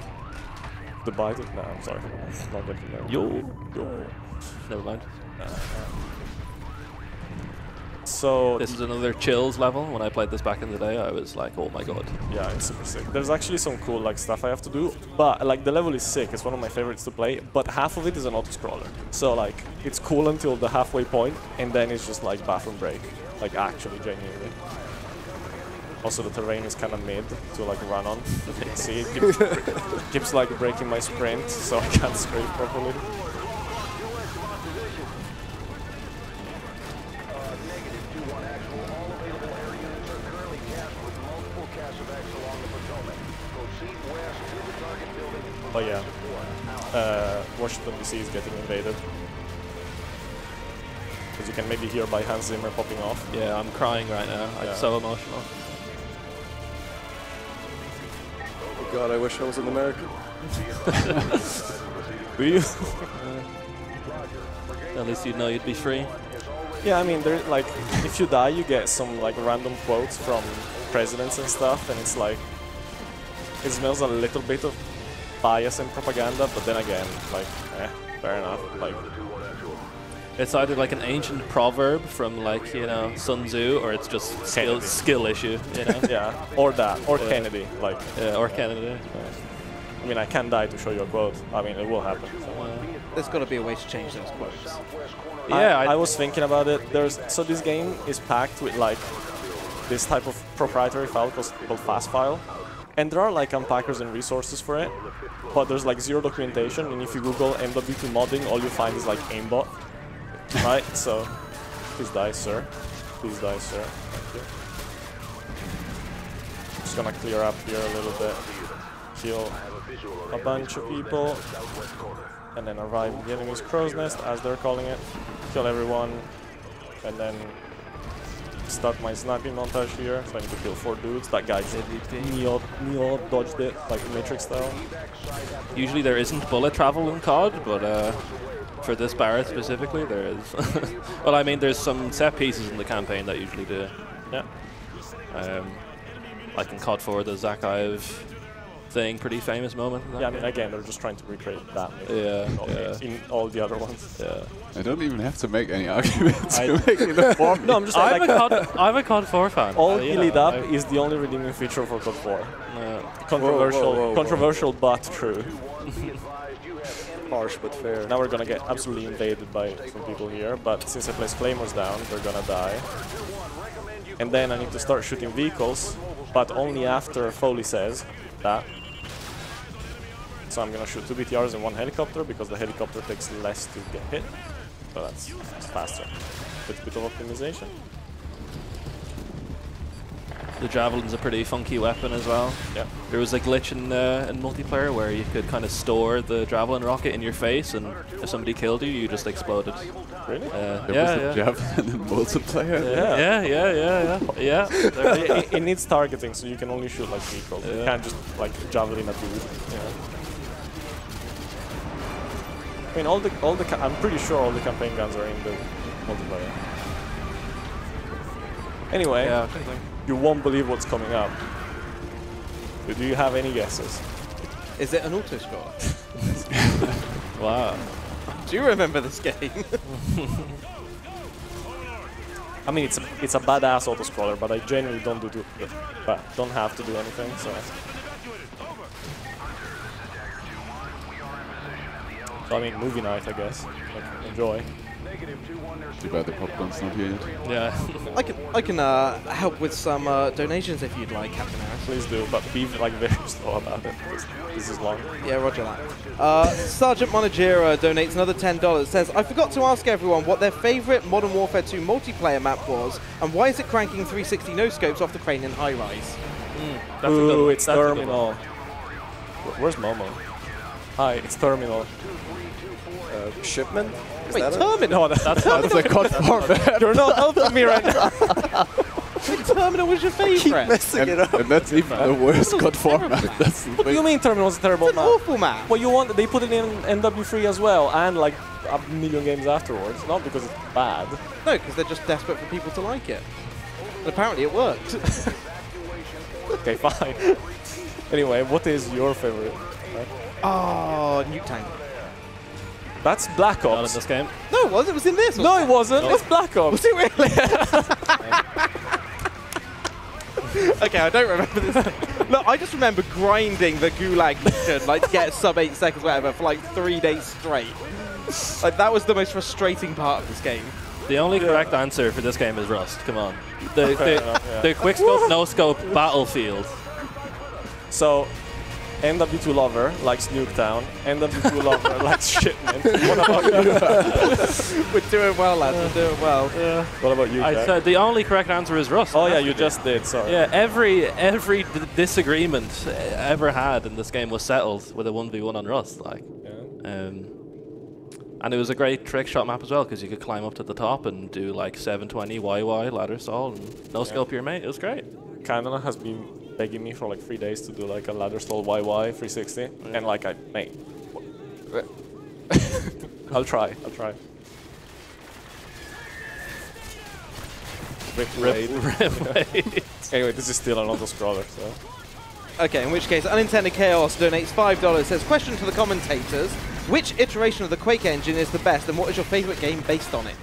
The bite? No, I'm sorry. Not good for that. Yo. Never mind. So this is another chills level. When I played this back in the day, I was like, oh my god. Yeah, it's super sick. There's actually some cool like stuff I have to do, but like the level is sick. It's one of my favorites to play, but half of it is an auto-scroller. So like it's cool until the halfway point, and then it's just like bathroom break. Like actually, genuinely. Also, the terrain is kind of mid to like run on. See, it keeps like breaking my sprint, so I can't scrape properly. Oh yeah, Washington DC is getting invaded. As you can maybe hear by Hans Zimmer popping off. Yeah, I'm crying right now. I'm so emotional. Oh God, I wish I was an American. Do you? At least you'd know you'd be free. Yeah, I mean, there like if you die, you get some like random quotes from presidents and stuff, and it's like it smells a little bit of bias and propaganda, but then again, like, fair enough. Like, it's either like an ancient proverb from like, you know, Sun Tzu, or it's just skill issue, you know? Yeah, or that, or Kennedy, like. Yeah, or Kennedy. Yeah. I mean, I can die to show you a quote. I mean, it will happen. So. There's got to be a way to change those quotes. Yeah, I was thinking about it. So this game is packed with like this type of proprietary file called fast file. And there are like unpackers and resources for it, but there's like zero documentation, and if you Google MW2 modding, all you find is like aimbot, right? So, please die, sir. Please die, sir. Thank you. Just gonna clear up here a little bit, kill a bunch of people, and then arrive at the enemy's crow's nest, as they're calling it, kill everyone, and then start my sniping montage here. So I need to kill 4 dudes. That guy just Neo dodged it, like Matrix style. Usually there isn't bullet travel in COD, but for this Barrett specifically, there is. Well, I mean, there's some set pieces in the campaign that usually do. Yeah. Like in COD 4, the Zach Ive thing, pretty famous moment. Yeah, I mean, again, they're just trying to recreate that. In all the other ones. Yeah. I don't even have to make any arguments to make it a form. No, I'm just saying, I'm a COD 4 fan. All Gillied Up is the only redeeming feature for COD 4. Controversial, but true. Harsh but fair. Now we're gonna get absolutely invaded by some people here, but since I place Claymores down, they're gonna die. And then I need to start shooting vehicles, but only after Foley says that. So I'm gonna shoot 2 BTRs and 1 helicopter, because the helicopter takes less to get hit. So that's faster. With a bit of optimization. The Javelin's a pretty funky weapon as well. Yeah. There was a glitch in multiplayer where you could kind of store the Javelin rocket in your face, and if somebody killed you, you just exploded. Really? There was a Javelin in multiplayer. Yeah. It needs targeting, so you can only shoot like vehicles. You can't just like Javelin a dude. Yeah. I mean, I'm pretty sure all the campaign guns are in the multiplayer. Anyway, you won't believe what's coming up. Do you have any guesses? Is it an auto-scroller? Wow. Do you remember this game? I mean, it's a badass auto-scroller, but I genuinely don't don't have to do anything. So I mean, movie night, I guess. Like, enjoy. Too bad the popcorn's not here yet. Yeah. I can help with some donations if you'd like, Captain Harris. Please do, but be like very slow about it. This is long. Yeah, roger that. Sergeant Monagera donates another $10. Says, I forgot to ask everyone what their favorite Modern Warfare 2 multiplayer map was, and why is it cranking 360 no-scopes off the crane in high rise? Ooh, it's Terminal. Where's Momo? Hi, it's Terminal. Shipment? Wait, Terminal? No, that's a COD format. You're not helping me right now. Terminal was your favorite. Messing it up. And that's even the worst COD format. That's What do you mean Terminal's a terrible It's an map? awful map. Well, they put it in NW3 as well, and like a million games afterwards. Not because it's bad. No, because they're just desperate for people to like it. And apparently it worked. Okay, fine. Anyway, what is your favorite? Oh, Nuke Tank. That's Black Not in Ops. this game. No, it was. It was in this. No, it wasn't. No. It's Black Ops. Was it really? Okay, I don't remember this. No, I just remember grinding the Gulag mission, like to get sub 8 seconds, whatever, for like 3 days straight. Like that was the most frustrating part of this game. The only correct answer for this game is Rust. Come on. The quickscope, no-scope battlefield. So, NW2 lover likes Nuketown. NW2 lover likes Shipment. What about you? We're doing well, lads. We're doing well. What about you, I Jack? said the only correct answer is Rust. Oh yeah, you just did. Sorry. Yeah, every disagreement ever had in this game was settled with a 1v1 on Rust. Like, and it was a great trick shot map as well because you could climb up to the top and do like 720 YY ladder stall and no scope your mate. It was great. Canada has been begging me for like 3 days to do like a ladder stall YY 360, and like mate, I'll try. Rip. Anyway, this is still an auto-scroller, so. Okay, in which case, Unintended Chaos donates $5. Says, question to the commentators: which iteration of the Quake engine is the best, and what is your favorite game based on it?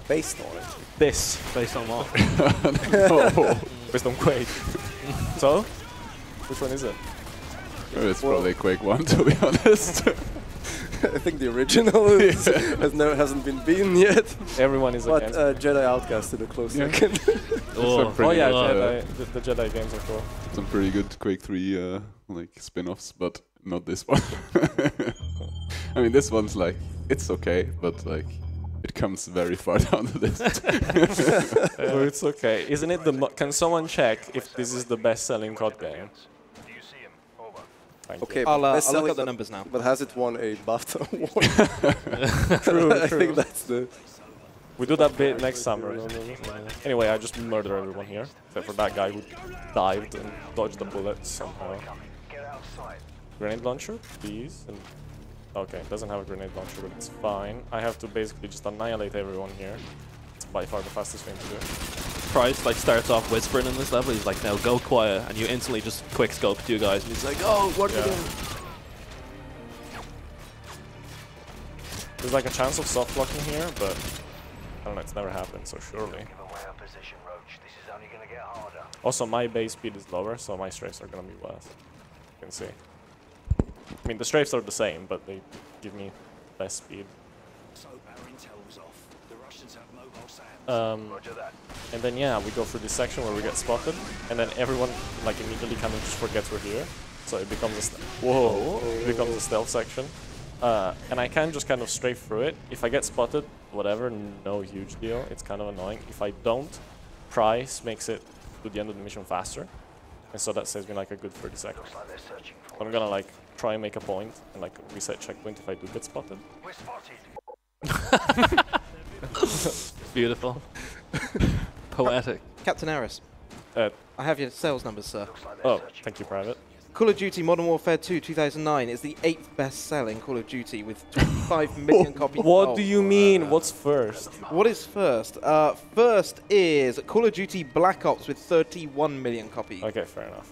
Based on it. This. Based on what? No. Based on Quake. So, which one is it? It's probably Quake 1, to be honest. I think the original hasn't been beaten yet. Everyone is but against. Jedi Outcast in a close second. Oh yeah, Jedi, the Jedi games are cool. Some pretty good Quake 3 like spin-offs, but not this one. I mean, this one's like, it's okay, but like, it comes very far down the list. Oh, it's okay. Isn't it can someone check if this is the best-selling COD game? Okay, I'll look at the numbers now. But has it won a BAFTA award? True. I think that's the... We do that bit next summer. Anyway, I just murder everyone here, except for that guy who dived and dodged the bullets somehow. Grenade launcher, please. And okay, it doesn't have a grenade launcher, but it's fine. I have to basically just annihilate everyone here. It's by far the fastest thing to do. Price like starts off whispering in this level. He's like, "Now go quiet," and you instantly just quick scope 2 guys, and he's like, "Oh, what are you doing?" There's like a chance of soft blocking here, but I don't know. It's never happened, so surely. Also, my base speed is lower, so my strafes are gonna be less. You can see. I mean, the strafes are the same, but they give me less speed. And then yeah, we go through this section where we get spotted, and then everyone like immediately kind of just forgets we're here, so it becomes a becomes a stealth section, and I can just kind of strafe through it. If I get spotted, whatever, no huge deal. It's kind of annoying. If I don't, Price makes it to the end of the mission faster, and so that saves me like a good 30 seconds. I'm gonna like try and make a point and like reset checkpoint if I do get spotted. Beautiful. Poetic. Captain Eris, I have your sales numbers, sir. Oh, thank you, Private. Call of Duty Modern Warfare 2 2009 is the 8th best-selling Call of Duty with 25 million copies. What do you mean? What's first? What is first? First is Call of Duty Black Ops with 31 million copies. Okay, fair enough.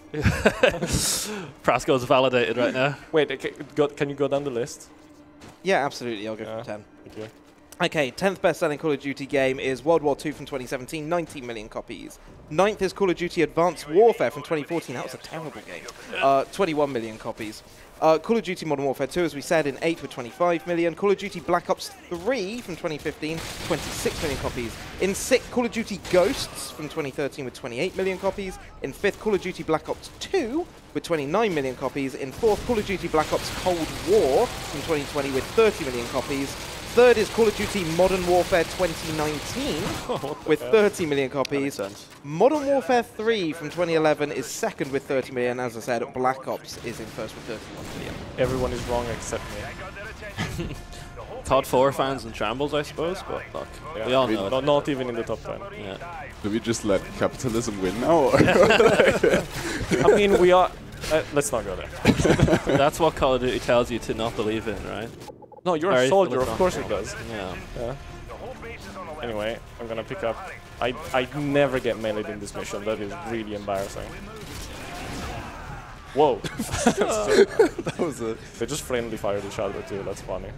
Prasco's validated right now. Wait, can you go down the list? Yeah, absolutely. I'll go for 10. Thank you. Okay, 10th best-selling Call of Duty game is World War II from 2017, 90 million copies. 9th is Call of Duty Advanced Warfare from 2014. That was a terrible game. 21 million copies. Call of Duty Modern Warfare 2, as we said, in 8th with 25 million. Call of Duty Black Ops 3 from 2015, 26 million copies. In 6th, Call of Duty Ghosts from 2013 with 28 million copies. In 5th, Call of Duty Black Ops 2 with 29 million copies. In 4th, Call of Duty Black Ops Cold War from 2020 with 30 million copies. 3rd is Call of Duty Modern Warfare 2019 with 30 million copies. Modern Warfare 3 from 2011 is 2nd with 30 million. As I said, Black Ops is in 1st with 31 million. Everyone is wrong except me. COD 4 fans in shambles, I suppose, but look, yeah. we all know it. Not even in the top 10. Yeah. Do we just let capitalism win now? Or I mean, we are... let's not go there. That's what Call of Duty tells you to not believe in, right? No, you're a soldier, of course it does. Yeah. Anyway, I'm gonna pick up... I never get meleeed in this mission, that is really embarrassing. Whoa! That was a... They just friendly fired each other too, that's funny.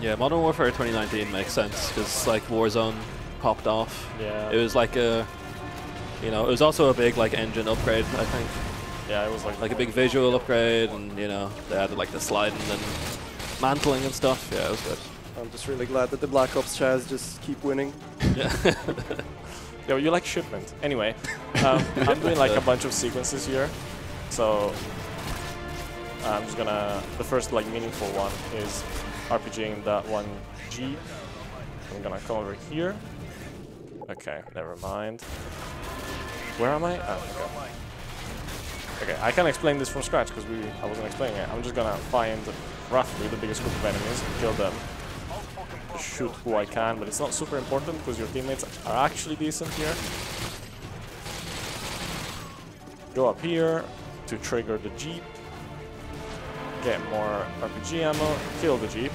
Yeah, Modern Warfare 2019 makes sense, because like Warzone popped off. Yeah. It was like a... You know, it was also a big like engine upgrade, I think. Yeah, it was like a big visual upgrade, and you know they added like the sliding and mantling and stuff. Yeah, it was good. I'm just really glad that the Black Ops Chaz just keep winning. Yeah. Yo, you like shipment. Anyway, I'm doing like a bunch of sequences here. So I'm just gonna, the first like meaningful one is RPGing that one G. I'm gonna come over here. Okay, never mind. Where am I? Oh, okay. Okay, I can explain this from scratch because I wasn't explaining it. I'm just gonna find roughly the biggest group of enemies, kill them, shoot who I can, but it's not super important because your teammates are actually decent here. Go up here to trigger the Jeep, get more RPG ammo, kill the Jeep.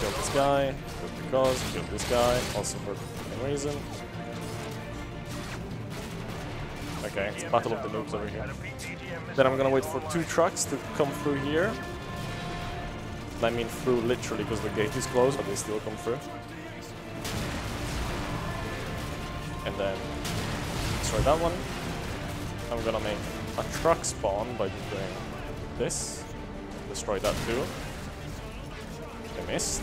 Kill this guy, just because, kill this guy, also for the same reason. Okay, it's Battle of the Noobs over here. Then I'm gonna wait for 2 trucks to come through here. I mean through literally because the gate is closed, but they still come through. And then destroy that one. I'm gonna make a truck spawn by doing this. Destroy that too. I missed.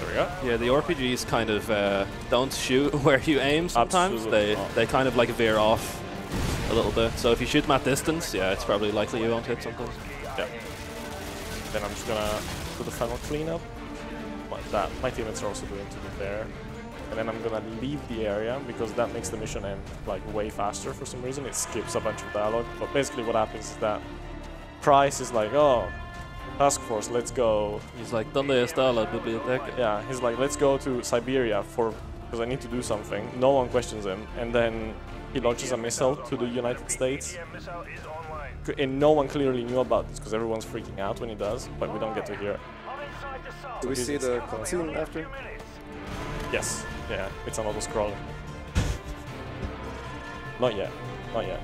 There we go. Yeah, the RPGs kind of don't shoot where you aim sometimes. They kind of like veer off a little bit. So if you shoot them at distance, yeah, it's probably likely you won't hit something. Yeah. Then I'm just gonna do the final cleanup. That my teammates are also doing, to be fair. And then I'm gonna leave the area because that makes the mission end like way faster for some reason. It skips a bunch of dialogue. But basically what happens is that Price is like, oh, task force, let's go. He's like, ¿Dónde está la biblioteca? Yeah, he's like, let's go to Siberia because I need to do something. No one questions him. And then he launches a missile to the United States. And no one clearly knew about this because everyone's freaking out when he does, but we don't get to hear it. Do we see the cutscene after? Yes. Yeah, it's an auto-scroller. Not yet. Not yet.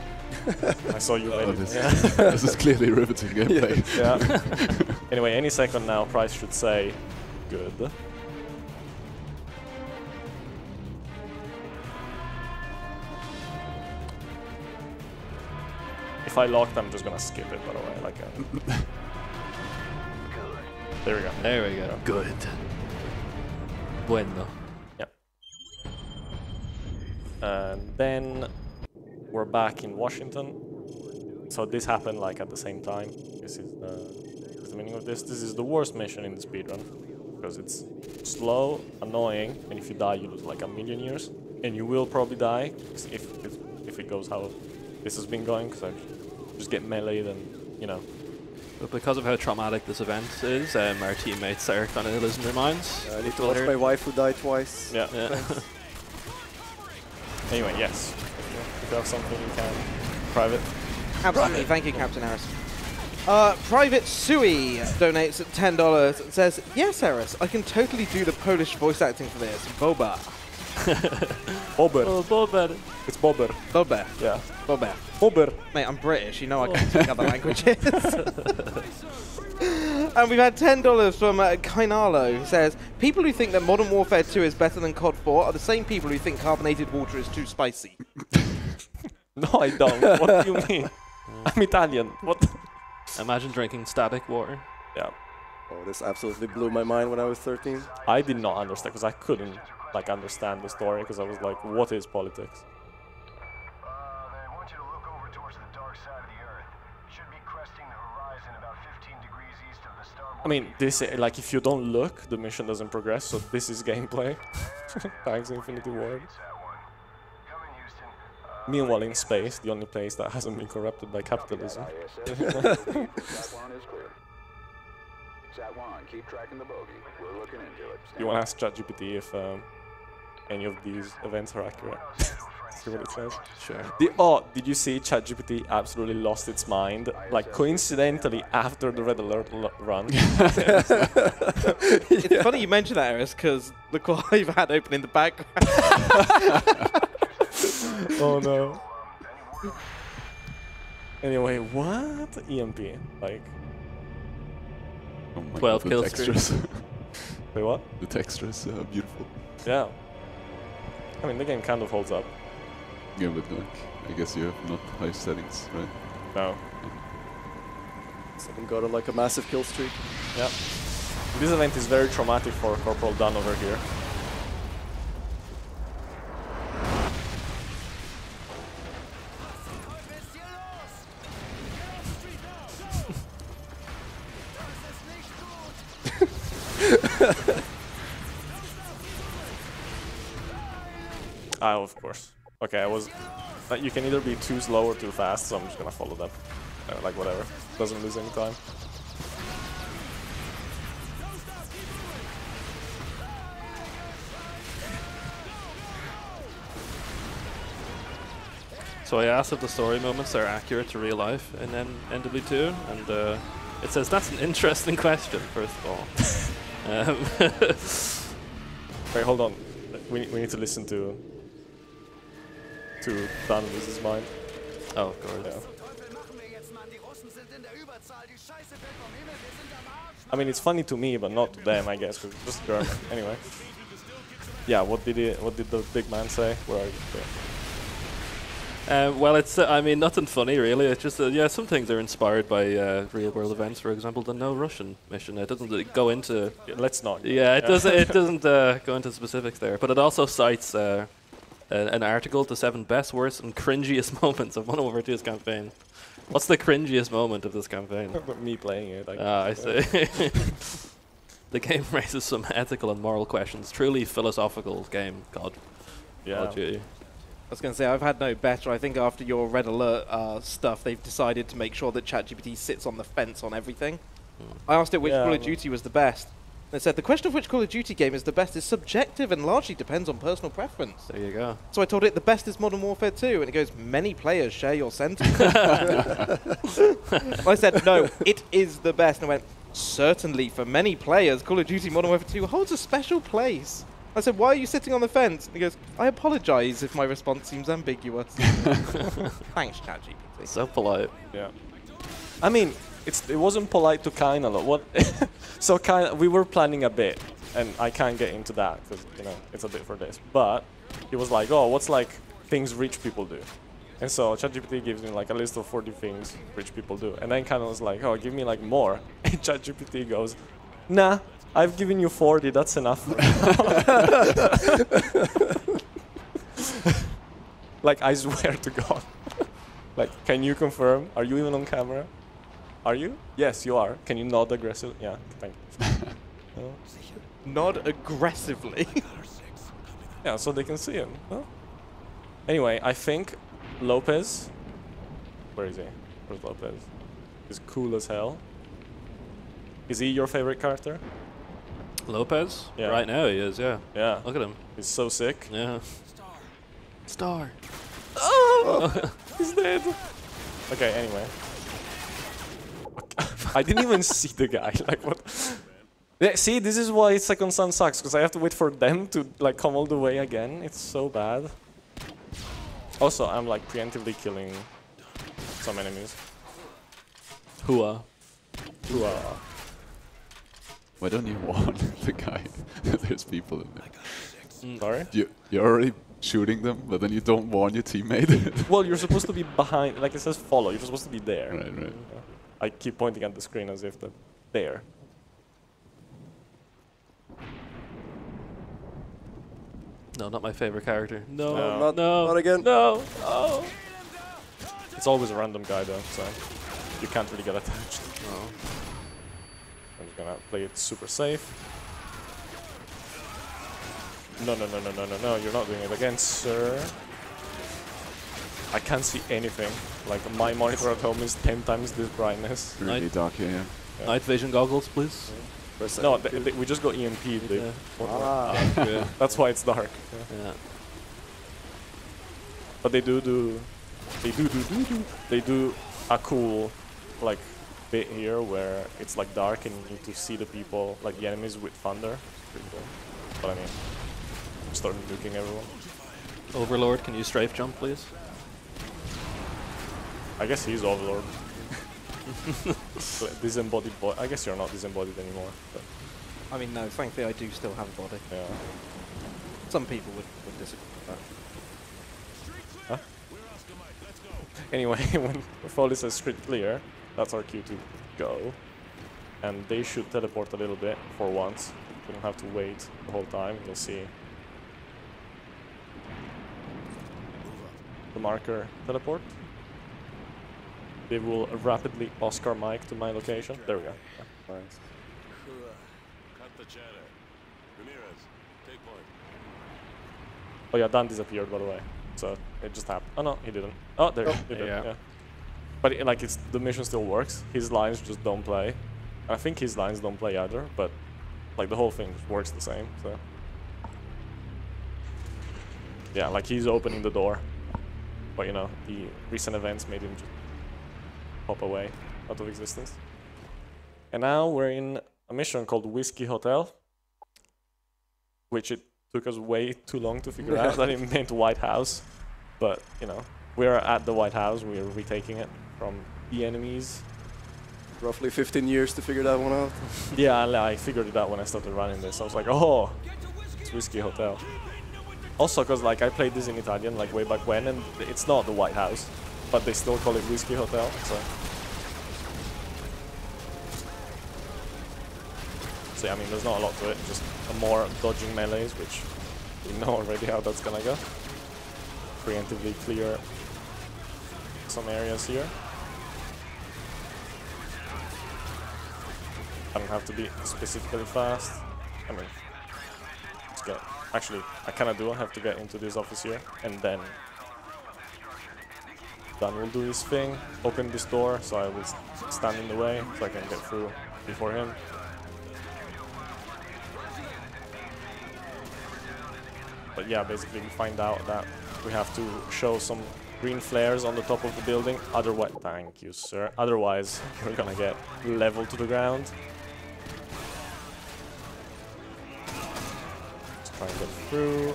I saw you ready. This is clearly riveting gameplay. Yeah. Anyway, any second now, Price should say, good. If I locked, I'm just gonna skip it, by the way. Like, there we go. There we go. Good. Bueno. Yep. And then we're back in Washington. So this happened like at the same time. This is the meaning of this. This is the worst mission in the speedrun because it's slow, annoying, and if you die, you lose like 1,000,000 years. And you will probably die if it goes how this has been going, because I just get meleeed and, you know. But because of how traumatic this event is, our teammates are kind of losing their minds. I need to watch my wife who died twice. Yeah. Anyway, yes. If you have something you can. Private. Absolutely. Thank you, Captain Harris. Private Sui donates at $10 and says, yes, Eris, I can totally do the Polish voice acting for this. Boba. Bober. Oh, Bober. It's Bober. Bober. Yeah. Bober. Bober. Mate, I'm British. You know I can't speak other languages. And we've had $10 from Kainalo, who says, people who think that Modern Warfare 2 is better than COD 4 are the same people who think carbonated water is too spicy. No, I don't. What do you mean? I'm Italian. What? Imagine drinking static water. Yeah. Oh, this absolutely blew my mind when I was 13. I did not understand because I couldn't like understand the story because I was like, what is politics? They want you to look over towards the dark side of the Earth. Should be cresting the horizon about 15 degrees east of the starboard. I mean, this like if you don't look, the mission doesn't progress. So this is gameplay. Thanks, Infinity Ward. Meanwhile, in space, the only place that hasn't been corrupted by capitalism. Keep tracking the bogey. We're looking into it. You want to ask ChatGPT if any of these events are accurate? See what it says? Sure. Did you see ChatGPT absolutely lost its mind? Like coincidentally after the Red Alert run. It's funny you mention that, Eris, because look what I've had open in the background. Oh no. Anyway, what? EMP? Like. Oh my 12 God, kill the textures. Wait, what? The textures, beautiful. Yeah. I mean, the game kind of holds up. Yeah, but like, I guess you have not high settings, right? No. Someone got like a massive kill streak. Yeah. This event is very traumatic for Corporal Dan over here. Of course. Okay, I was... you can either be too slow or too fast, so I'm just gonna follow them. Like, whatever. Doesn't lose any time. So I asked if the story moments are accurate to real life in NW2, and it says that's an interesting question, first of all. Wait, hold on. We need to listen to Dan lose his mind. Oh, of course. Yeah. I mean, it's funny to me, but not to them, I guess, because it's just German. Anyway. Yeah, what did the big man say? Where are you? Well, it's I mean, nothing funny really. It's just yeah, some things are inspired by real world events. For example, the No Russian mission. It doesn't go into. Yeah, let's not. Yeah, it doesn't. It doesn't go into specifics there. But it also cites an article, the 7 best, worst, and cringiest moments of Modern Warfare 2's campaign. What's the cringiest moment of this campaign? Me playing it. I see. The game raises some ethical and moral questions. Truly philosophical game. God. Yeah. Call of Duty. I was going to say, I've had no better. I think after your Red Alert stuff, they've decided to make sure that ChatGPT sits on the fence on everything. I asked it which Call of Duty was the best. And it said, the question of which Call of Duty game is the best is subjective and largely depends on personal preference. There you go. So I told it the best is Modern Warfare 2, and it goes, many players share your sentiment. I said, no, it is the best. And I went, certainly for many players, Call of Duty Modern Warfare 2 holds a special place. I said, why are you sitting on the fence? And he goes, I apologize if my response seems ambiguous. Thanks, ChatGPT. So polite. Yeah. I mean, it wasn't polite to kind of what. So we were planning a bit, and I can't get into that because it's a bit for this. But he was like, oh, what's like things rich people do? And so ChatGPT gives me like a list of 40 things rich people do, and then kind of was like, oh, give me like more. And ChatGPT goes, nah. I've given you 40, that's enough. Like, I swear to God. Like, can you confirm? Are you even on camera? Are you? Yes, you are. Can you nod aggressively? Yeah, thank you. No? Nod aggressively. Yeah, so they can see him. Huh? Anyway, I think Lopez... Where is he? Where's Lopez? He's cool as hell. Is he your favorite character? Lopez? Yeah. Right now he is, yeah. Yeah. Look at him. He's so sick. Yeah. Star. Oh! He's dead. Okay, anyway. I didn't even see the guy. Like, what? Yeah, see, this is why Second Son sucks, because I have to wait for them to like come all the way again. It's so bad. Also, I'm like preemptively killing some enemies. Hua. Hua. Why don't you warn the guy that there's people in there? Sorry? You're already shooting them, but then you don't warn your teammate. Well, you're supposed to be behind, like it says follow, you're supposed to be there. Right, right. I keep pointing at the screen as if they're there. No, not my favorite character. No, not again. No, oh. It's always a random guy though, so you can't really get attached. No. I'm just gonna play it super safe. No, no, no, no, no, no, no, you're not doing it again, sir. I can't see anything. Like, my monitor at home is 10 times this brightness. Really dark here, yeah. Night vision goggles, please. No, we just got EMP'd. Yeah. Yeah. That's why it's dark. Yeah. But they do a cool, like, bit here where it's like dark and you need to see the people, like the enemies with thunder. It's pretty cool. But I mean, start nuking everyone. Overlord, can you strafe jump, please? I guess he's Overlord. Disembodied body. I guess you're not disembodied anymore. But I mean, no, frankly, I do still have a body. yeah. Some people would disagree with that. Huh? Anyway, when Foley says street clear, that's our cue to go. And they should teleport a little bit for once. We don't have to wait the whole time. You'll see the marker teleport. They will rapidly Oscar Mike to my location. There we go. Yeah. Nice. Cut the chatter. Ramirez, take point. Oh yeah, Dan disappeared, by the way. So it just happened. Oh no, he didn't. Oh, there he did. Yeah. But like, the mission still works. His lines just don't play. I think his lines don't play either, but like the whole thing works the same. So yeah, like he's opening the door, but you know, the recent events made him just pop away out of existence. And now we're in a mission called Whiskey Hotel, which it took us way too long to figure out that it meant White House. But you know, we're at the White House. We're retaking it from the enemies. Roughly 15 years to figure that one out. Yeah, I figured it out when I started running this. I was like, oh, it's Whiskey Hotel. Also, because like I played this in Italian like way back when, and it's not the White House, but they still call it Whiskey Hotel. So I mean, there's not a lot to it. Just more dodging melees, which we know already how that's gonna go. Preemptively clear some areas here. I don't have to be specifically fast. I mean, let's get. Actually, I kind of do have to get into this office here, and then Dan will do his thing, open this door, so I will stand in the way, so I can get through before him. But yeah, basically we find out that we have to show some green flares on the top of the building. Otherwise, thank you, sir. Otherwise, we're gonna get leveled to the ground. Try and get through.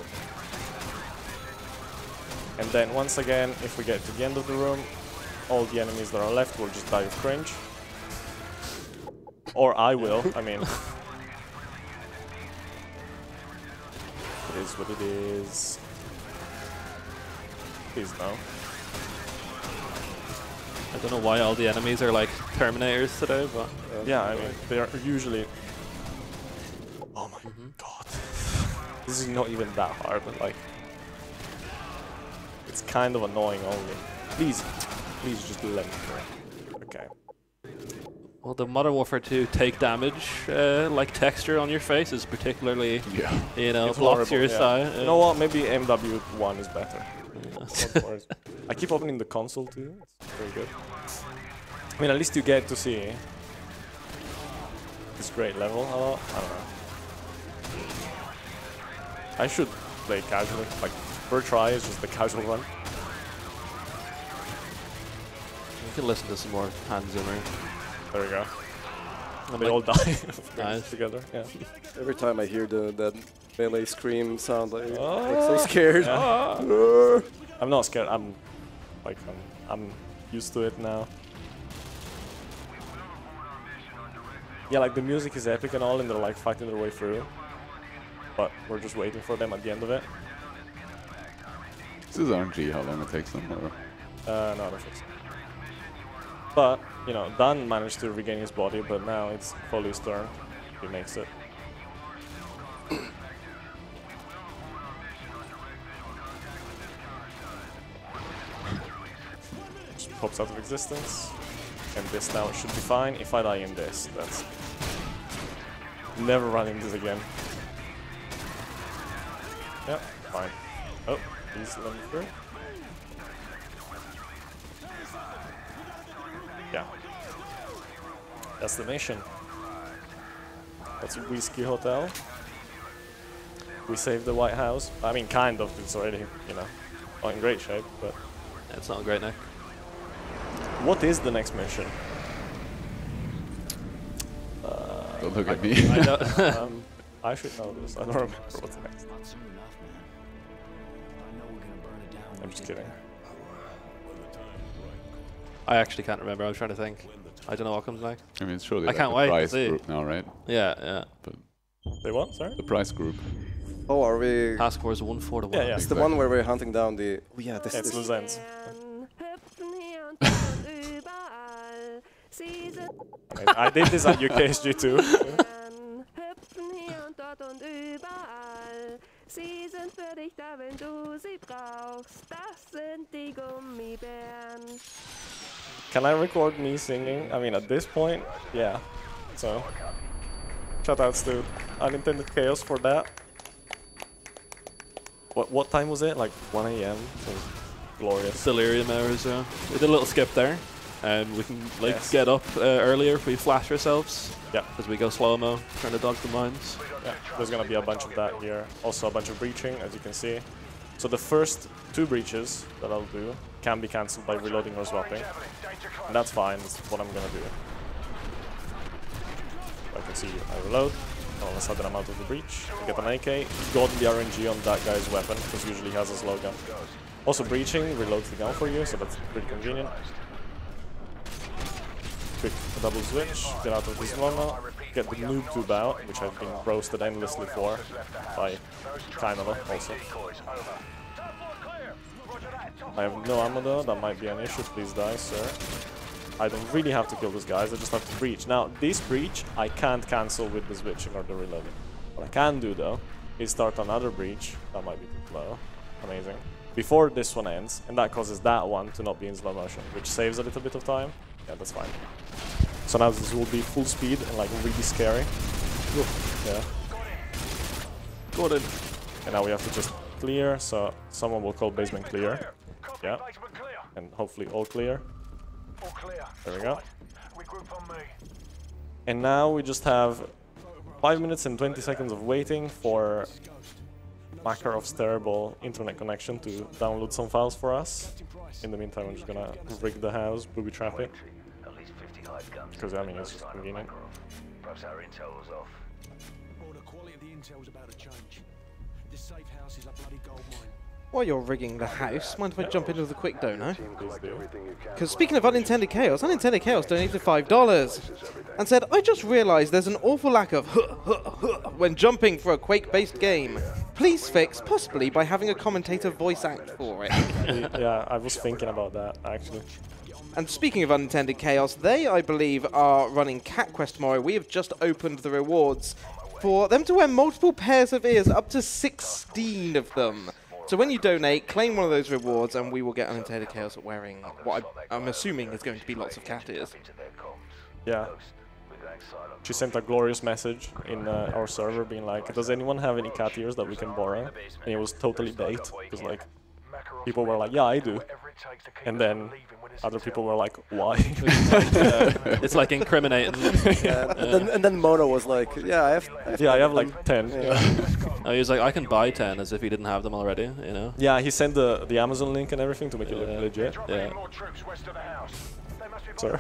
And then once again, if we get to the end of the room, all the enemies that are left will just die of cringe. Or I will, I mean. It is what it is. Please no. I don't know why all the enemies are like Terminators today, but yeah, I mean, they are usually. Oh my god. This is not even that hard, but like, it's kind of annoying only. Please just let me through. Okay. Well, the Modern Warfare 2 take damage like texture on your face is particularly, you know, blocks your side. You know what? Maybe MW1 is better. I keep opening the console too. It's very good. I mean, at least you get to see this great level a lot. I don't know. I should play casually. Like, first try is just the casual run. You can listen to some more Hans Zimmer. There we go. And they all die nice. Together. Yeah. Every time I hear that melee scream sound, like, I'm so scared. Yeah. I'm not scared. I'm used to it now. Yeah, like the music is epic and all, and they're like fighting their way through. But we're just waiting for them at the end of it. This is RNG, how long it takes them? Or? No, I don't think so. But, you know, Dan managed to regain his body, but now it's Foley's turn. He makes it. Just pops out of existence. And this now should be fine. If I die in this, that's... Never running this again. Yep, fine. Oh, please let me through. Yeah. That's the mission. That's a Whiskey Hotel. We saved the White House. I mean, kind of. It's already, you know, not in great shape, but... It's not great now. What is the next mission? Don't look at me. I should know this. I don't remember what's next. I'm just kidding. I actually can't remember. I was trying to think. I don't know what comes next. I mean, it's surely I like can't the wait prize to see. group now, right? Yeah, yeah. But they what? Sorry? The prize group. Oh, are we? Task Force 141. Yeah, yeah. It's the one where we're hunting down the. Oh yeah, this It's is. loose ends. I did this at UKSG too. Can I record me singing? I mean, at this point, yeah. So, shoutouts to Unintended Chaos for that. What time was it? Like 1 AM? So glorious. Delirium hours, yeah. We did a little skip there. And we can like get up earlier if we flash ourselves. Yeah. As we go slow-mo, trying to dodge the mines. Yeah, there's gonna be a bunch of that here. Also a bunch of breaching, as you can see. So the first 2 breaches that I'll do can be cancelled by reloading or swapping. And that's fine, that's what I'm gonna do. I can see I reload. All of a sudden I'm out of the breach. I get an AK. Got the RNG on that guy's weapon, because usually he has a slow gun. Also breaching reloads the gun for you, so that's pretty convenient. Quick double switch, get out of this slow-mo, get the noob tube out, which I've been roasted endlessly for by Kainova also. I have no ammo though, that might be an issue, please die, sir. I don't really have to kill these guys, I just have to breach. Now, this breach I can't cancel with the switching or the reloading. What I can do though is start another breach, that might be too low, amazing, before this one ends, and that causes that one to not be in slow motion, which saves a little bit of time. Yeah, that's fine. So now this will be full speed and like really scary. Yeah. Got it. And now we have to just clear, so someone will call basement clear. Yeah. And hopefully all clear. There we go. And now we just have 5 minutes and 20 seconds of waiting for Makarov's terrible internet connection to download some files for us. In the meantime, I'm just gonna rig the house, booby trap it. Because I mean, it's just convenient. Perhaps our intel was off. Well, the quality of the intel's about to change. This safe house is a bloody gold mine. While you're rigging the house, mind if I jump into the quick dono? Please do. Because speaking of Unintended Chaos donated $5 and said, I just realised there's an awful lack of when jumping for a Quake-based game. Please fix, possibly by having a commentator voice act for it. Yeah, I was thinking about that, actually. And speaking of Unintended Chaos, they, I believe, are running Cat Quest tomorrow. We have just opened the rewards for them to wear multiple pairs of ears, up to 16 of them. So when you donate, claim one of those rewards, and we will get Unintended Chaos wearing what I'm assuming is going to be lots of cat ears. Yeah. She sent a glorious message in our server being like, does anyone have any cat ears that we can borrow? And it was totally bait, because like, people were like, yeah, I do. And then other people were like, why? It's like incriminating. And then Mono was like, yeah, I have like 10. Yeah. Oh, he was like, I can buy 10, as if he didn't have them already, you know? Yeah, he sent the Amazon link and everything to make it look legit. Yeah. Sir.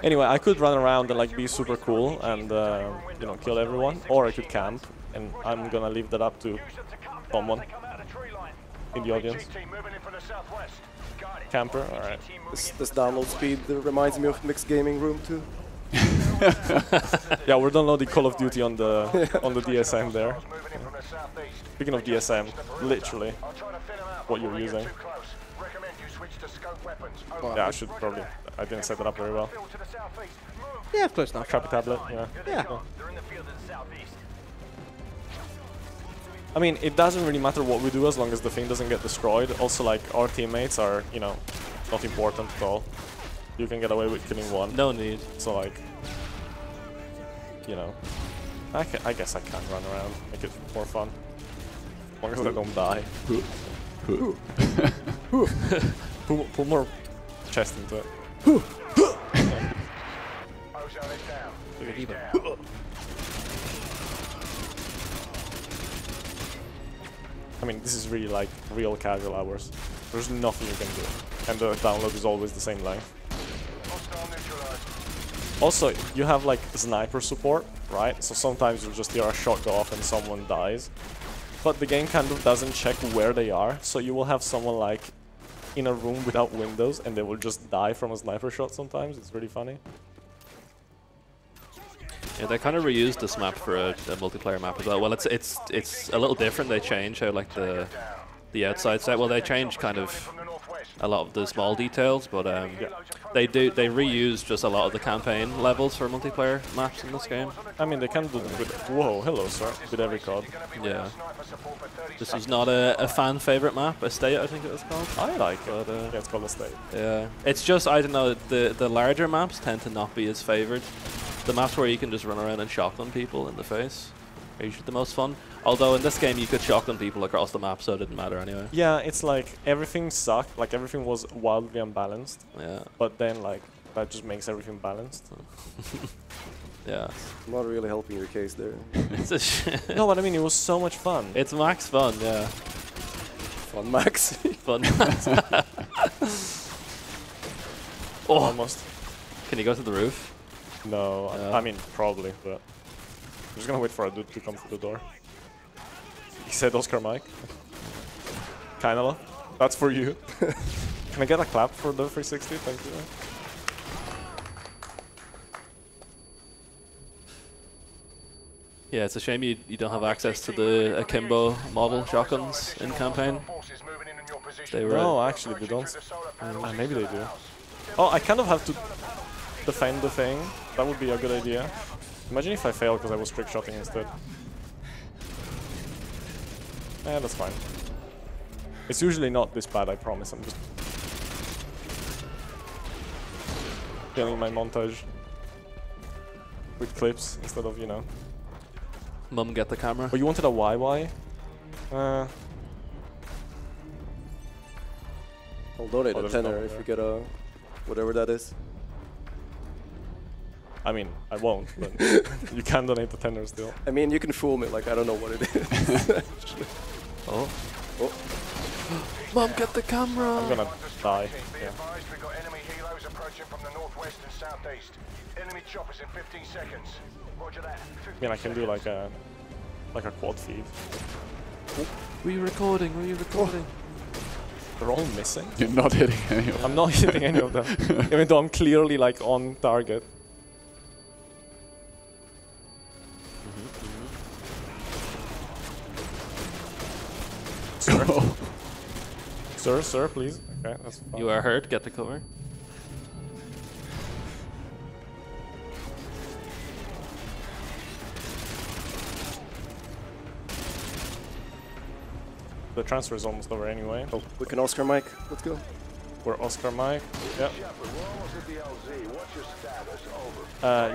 Anyway, I could run around and like be super cool and you know, kill everyone, or I could camp, and I'm gonna leave that up to someone in the audience. Camper, alright. This download speed reminds me of mixed gaming room too. Yeah, we're downloading Call of Duty on the DSM there. Speaking of DSM, literally what you're using. Yeah, I should probably. I didn't set that up very well. Yeah, close enough. Crappy tablet, yeah. Yeah. I mean, it doesn't really matter what we do as long as the thing doesn't get destroyed. Also, like, our teammates are, you know, not important at all. You can get away with killing one. No need. So, like, you know, I guess I can run around, make it more fun. As long as I don't die. Put more chest into it. I mean, this is really like real casual hours. There's nothing you can do. And the download is always the same length. Also, you have like sniper support, right? So sometimes you just hear a shot go off and someone dies. But the game kind of doesn't check where they are. So you will have someone like in a room without windows and they will just die from a sniper shot sometimes. It's really funny. Yeah, they kind of reused this map for a multiplayer map as well. Well, it's a little different. They change how like the outside set. Well, they change kind of a lot of the small details, but they reuse just a lot of the campaign levels for multiplayer maps in this game. I mean, they can do it with whoa, hello, sir, with every card. Yeah. This was not a fan favorite map, Estate, I think it was called. I like it. Yeah, it's called Estate. Yeah. It's just, I don't know, the larger maps tend to not be as favored. The maps where you can just run around and shotgun people in the face are usually the most fun. Although in this game you could shotgun people across the map, so it didn't matter anyway. Yeah, it's like everything sucked, like everything was wildly unbalanced. Yeah. But then like that just makes everything balanced. Yeah. Not really helping your case there. It's a shit. No, but I mean it was so much fun. It's max fun, yeah. Fun max. Fun max. Oh. Almost. Can you go to the roof? No, I mean probably, but I'm just gonna wait for a dude to come through the door. He said Oscar Mike. Kinda. That's for you. Can I get a clap for the 360? Thank you. Yeah, it's a shame you don't have access to the Akimbo model shotguns in campaign. They were no, actually they don't. Maybe they do. Oh, I kind of have to defend the thing. That would be a good idea. Imagine if I fail because I was trick shotting instead. Yeah, that's fine. It's usually not this bad, I promise. I'm just killing my montage with clips instead of, you know. Mum, get the camera. Oh, you wanted a YY? I'll donate a there's tenner no if there. you get a whatever that is. I mean, I won't, but you can donate the tenner still. I mean, you can fool me, like I don't know what it is. Oh. Oh. Mum, get the camera! I'm gonna die. Yeah. We've got enemy helos approaching from the northwest and southeast. Enemy choppers in 15 seconds. Roger that. I mean, I can do like a quad feed. Were you recording? Were you recording? They're all missing. You're not hitting any of them. I'm not hitting any of them, even though I'm clearly like on target. Sir? Sir, please. Okay, that's fine. You are hurt, get the cover. The transfer is almost over anyway. Oh, we can Oscar Mike. Let's go. We're Oscar Mike. Yep.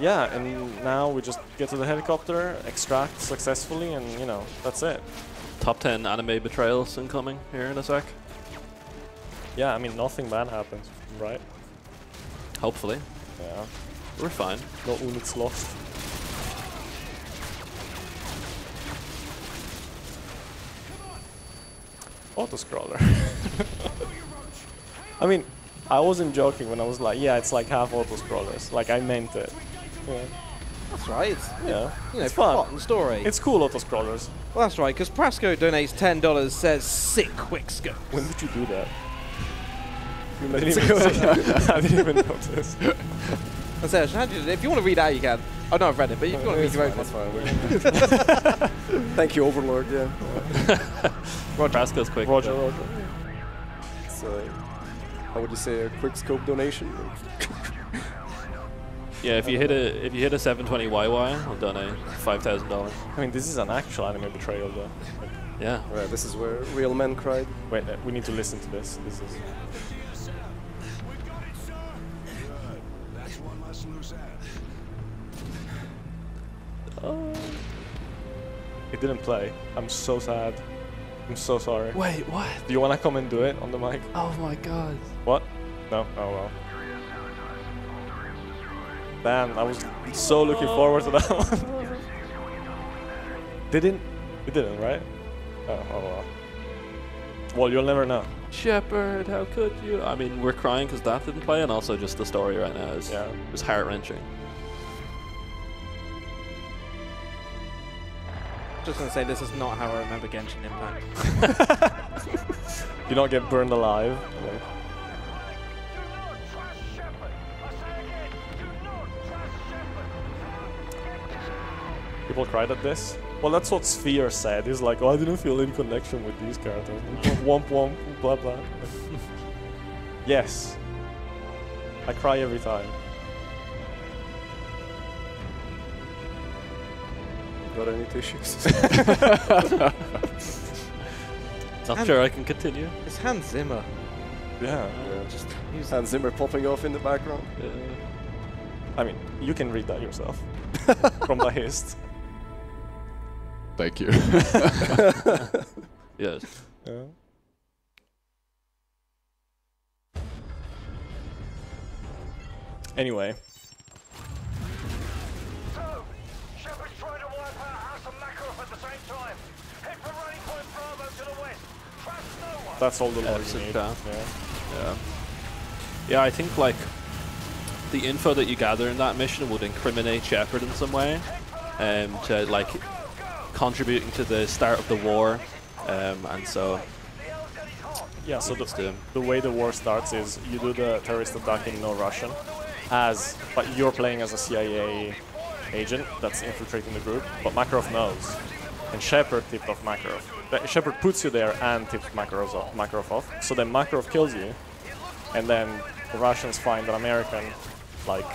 Yeah, and now we just get to the helicopter, extract successfully, and you know, that's it. Top 10 anime betrayals incoming here in a sec. Yeah, I mean, nothing bad happens, right? Hopefully. Yeah. We're fine. No units lost. Auto-scroller. I mean, I wasn't joking when I was like, yeah, it's like half auto-scrollers. Like, I meant it. Yeah. That's right. It's, Yeah. you know, It's fun. forgotten story. It's cool auto-scrollers. Well, that's right, because Prasco donates $10, says sick quick scope. When did you do that? I didn't even notice. I said, if you want to read out, you can. Oh, no, I've read it, but if you want to read your own. That's fine. Thank you, Overlord. Yeah. Roger. Prasco's quick. Roger, Roger. It's how would you say, a quick scope donation? Yeah, if you hit a 720 YY, I'll donate $5,000. I mean, this is an actual anime betrayal, though. Like, yeah. Right, this is where real men cried. wait, we need to listen to this. This is. That's one less loose It didn't play. I'm so sad. I'm so sorry. Wait, what? Do you want to come and do it on the mic? Oh my god. What? No? Oh well. Damn, I was so looking forward to that one. Didn't? It didn't, right? Oh well. Well, you'll never know. Shepard, how could you? I mean, we're crying because that didn't play, and also just the story right now is heart-wrenching. Just gonna say, this is not how I remember Genshin Impact. You don't get burned alive. Like. People cried at this. Well, that's what Sphere said. He's like, oh, I didn't feel any connection with these characters. Womp womp, blah blah. Yes. I cry every time. Got any tissues? Not sure I can continue. It's Hans Zimmer. Yeah. Just Hans Zimmer popping off in the background. I mean, you can read that yourself from the hist. Thank you. Yes. Yeah. Anyway. So, Shepard's trying to wipe out House of Makarov at the same time. Head for running point Bravo to the west. Trust no one. That's all the lore you sit need. down. Yeah. Yeah, I think like the info that you gather in that mission would incriminate Shepard in some way, to like contributing to the start of the war, and so. Yeah, so the way the war starts is you do the terrorist attack in no Russian, but you're playing as a CIA agent that's infiltrating the group, but Makarov knows. And Shepard tipped off Makarov. Shepard puts you there and tips Makarov off, so then Makarov kills you, and then the Russians find an American, like,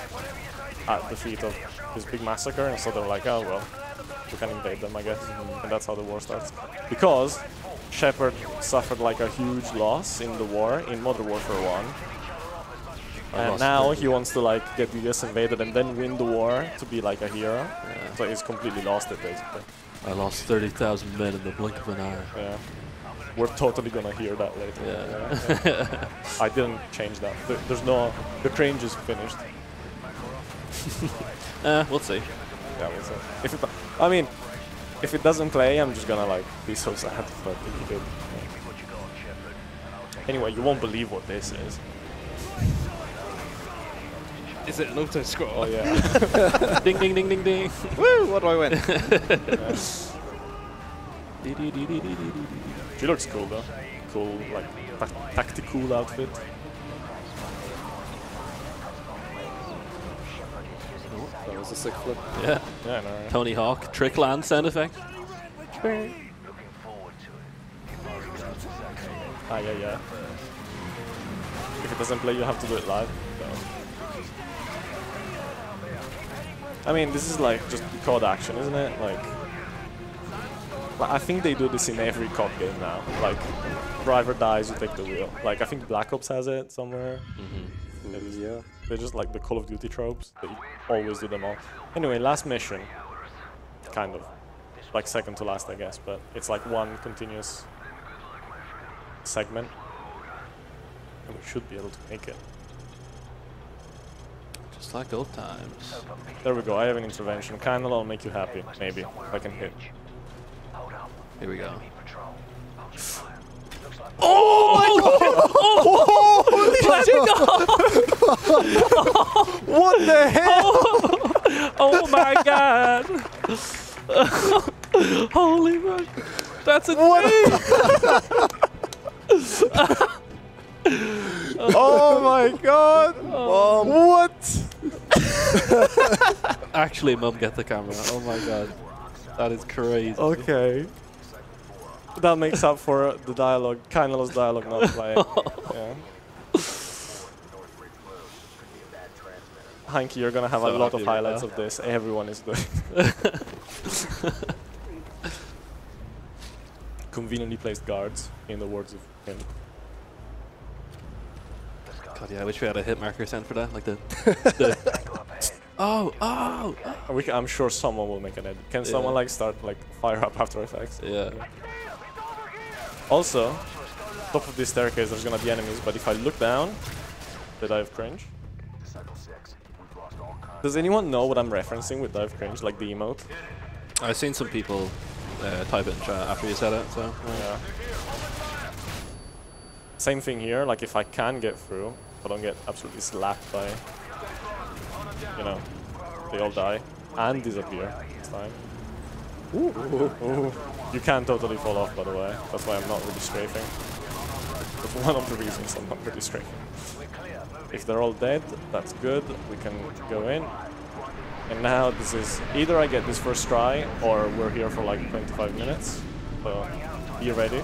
at the feet of this big massacre, and so they're like, oh well, we can invade them, I guess. And that's how the war starts. Because Shepard suffered like a huge loss in the war, in Modern Warfare 1. And now he wants to like get the US invaded and then win the war to be like a hero. Yeah. So he's completely lost it basically. I lost 30,000 men in the blink of an eye. Yeah. We're totally gonna hear that later. Yeah. I didn't change that. There's no... The cringe is finished. We'll see. Yeah, we'll see. I mean, if it doesn't play, I'm just gonna like be so sad, but if it did. Yeah. Anyway, you won't believe what this is. Is it an auto scroll? Oh yeah. Ding ding ding ding ding. Woo! What do I win? She looks cool though. Cool, like tactical outfit. That was a sick flip. Yeah. Yeah, no. Tony Hawk trick land sound effect. Ah, yeah. If it doesn't play, you have to do it live. So. I mean, this is like just COD action, isn't it? Like, I think they do this in every COD game now. Like, driver dies, you take the wheel. Like, I think Black Ops has it somewhere. Yeah. They're just like the Call of Duty tropes. They always do them all. Anyway, last mission. Kind of. Like second to last, I guess, but it's like one continuous segment. And we should be able to make it. Just like old times. There we go, I have an intervention. Kinda will make you happy, maybe, if I can hit. Here we go. Oh my god! What the hell? Oh my god! Holy fuck! That's insane! Oh my god! What? Actually, Mum, get the camera. Oh my god. That is crazy. Okay. That makes up for the dialogue, Kinela's dialogue not playing. Yeah. Hanky, you're gonna have a lot of highlights of this. Everyone is doing. Conveniently placed guards, in the words of him. God, yeah, I wish we had a hit marker sent for that, like the Oh! I'm sure someone will make an edit. Can someone like start like fire up After Effects? Yeah. Also, top of this staircase there's gonna be enemies, but if I look down, did I have cringe? Does anyone know what I'm referencing with dive cringe, like the emote? I've seen some people type it in chat after you said it, so... Yeah. Same thing here, like if I can get through, I don't get absolutely slapped by... You know, they all die and disappear this time. Ooh. Ooh. You can totally fall off, by the way. That's why I'm not really strafing. That's one of the reasons I'm not really strafing. If they're all dead, that's good. We can go in. And now this is either I get this first try or we're here for like 25 minutes. So be ready.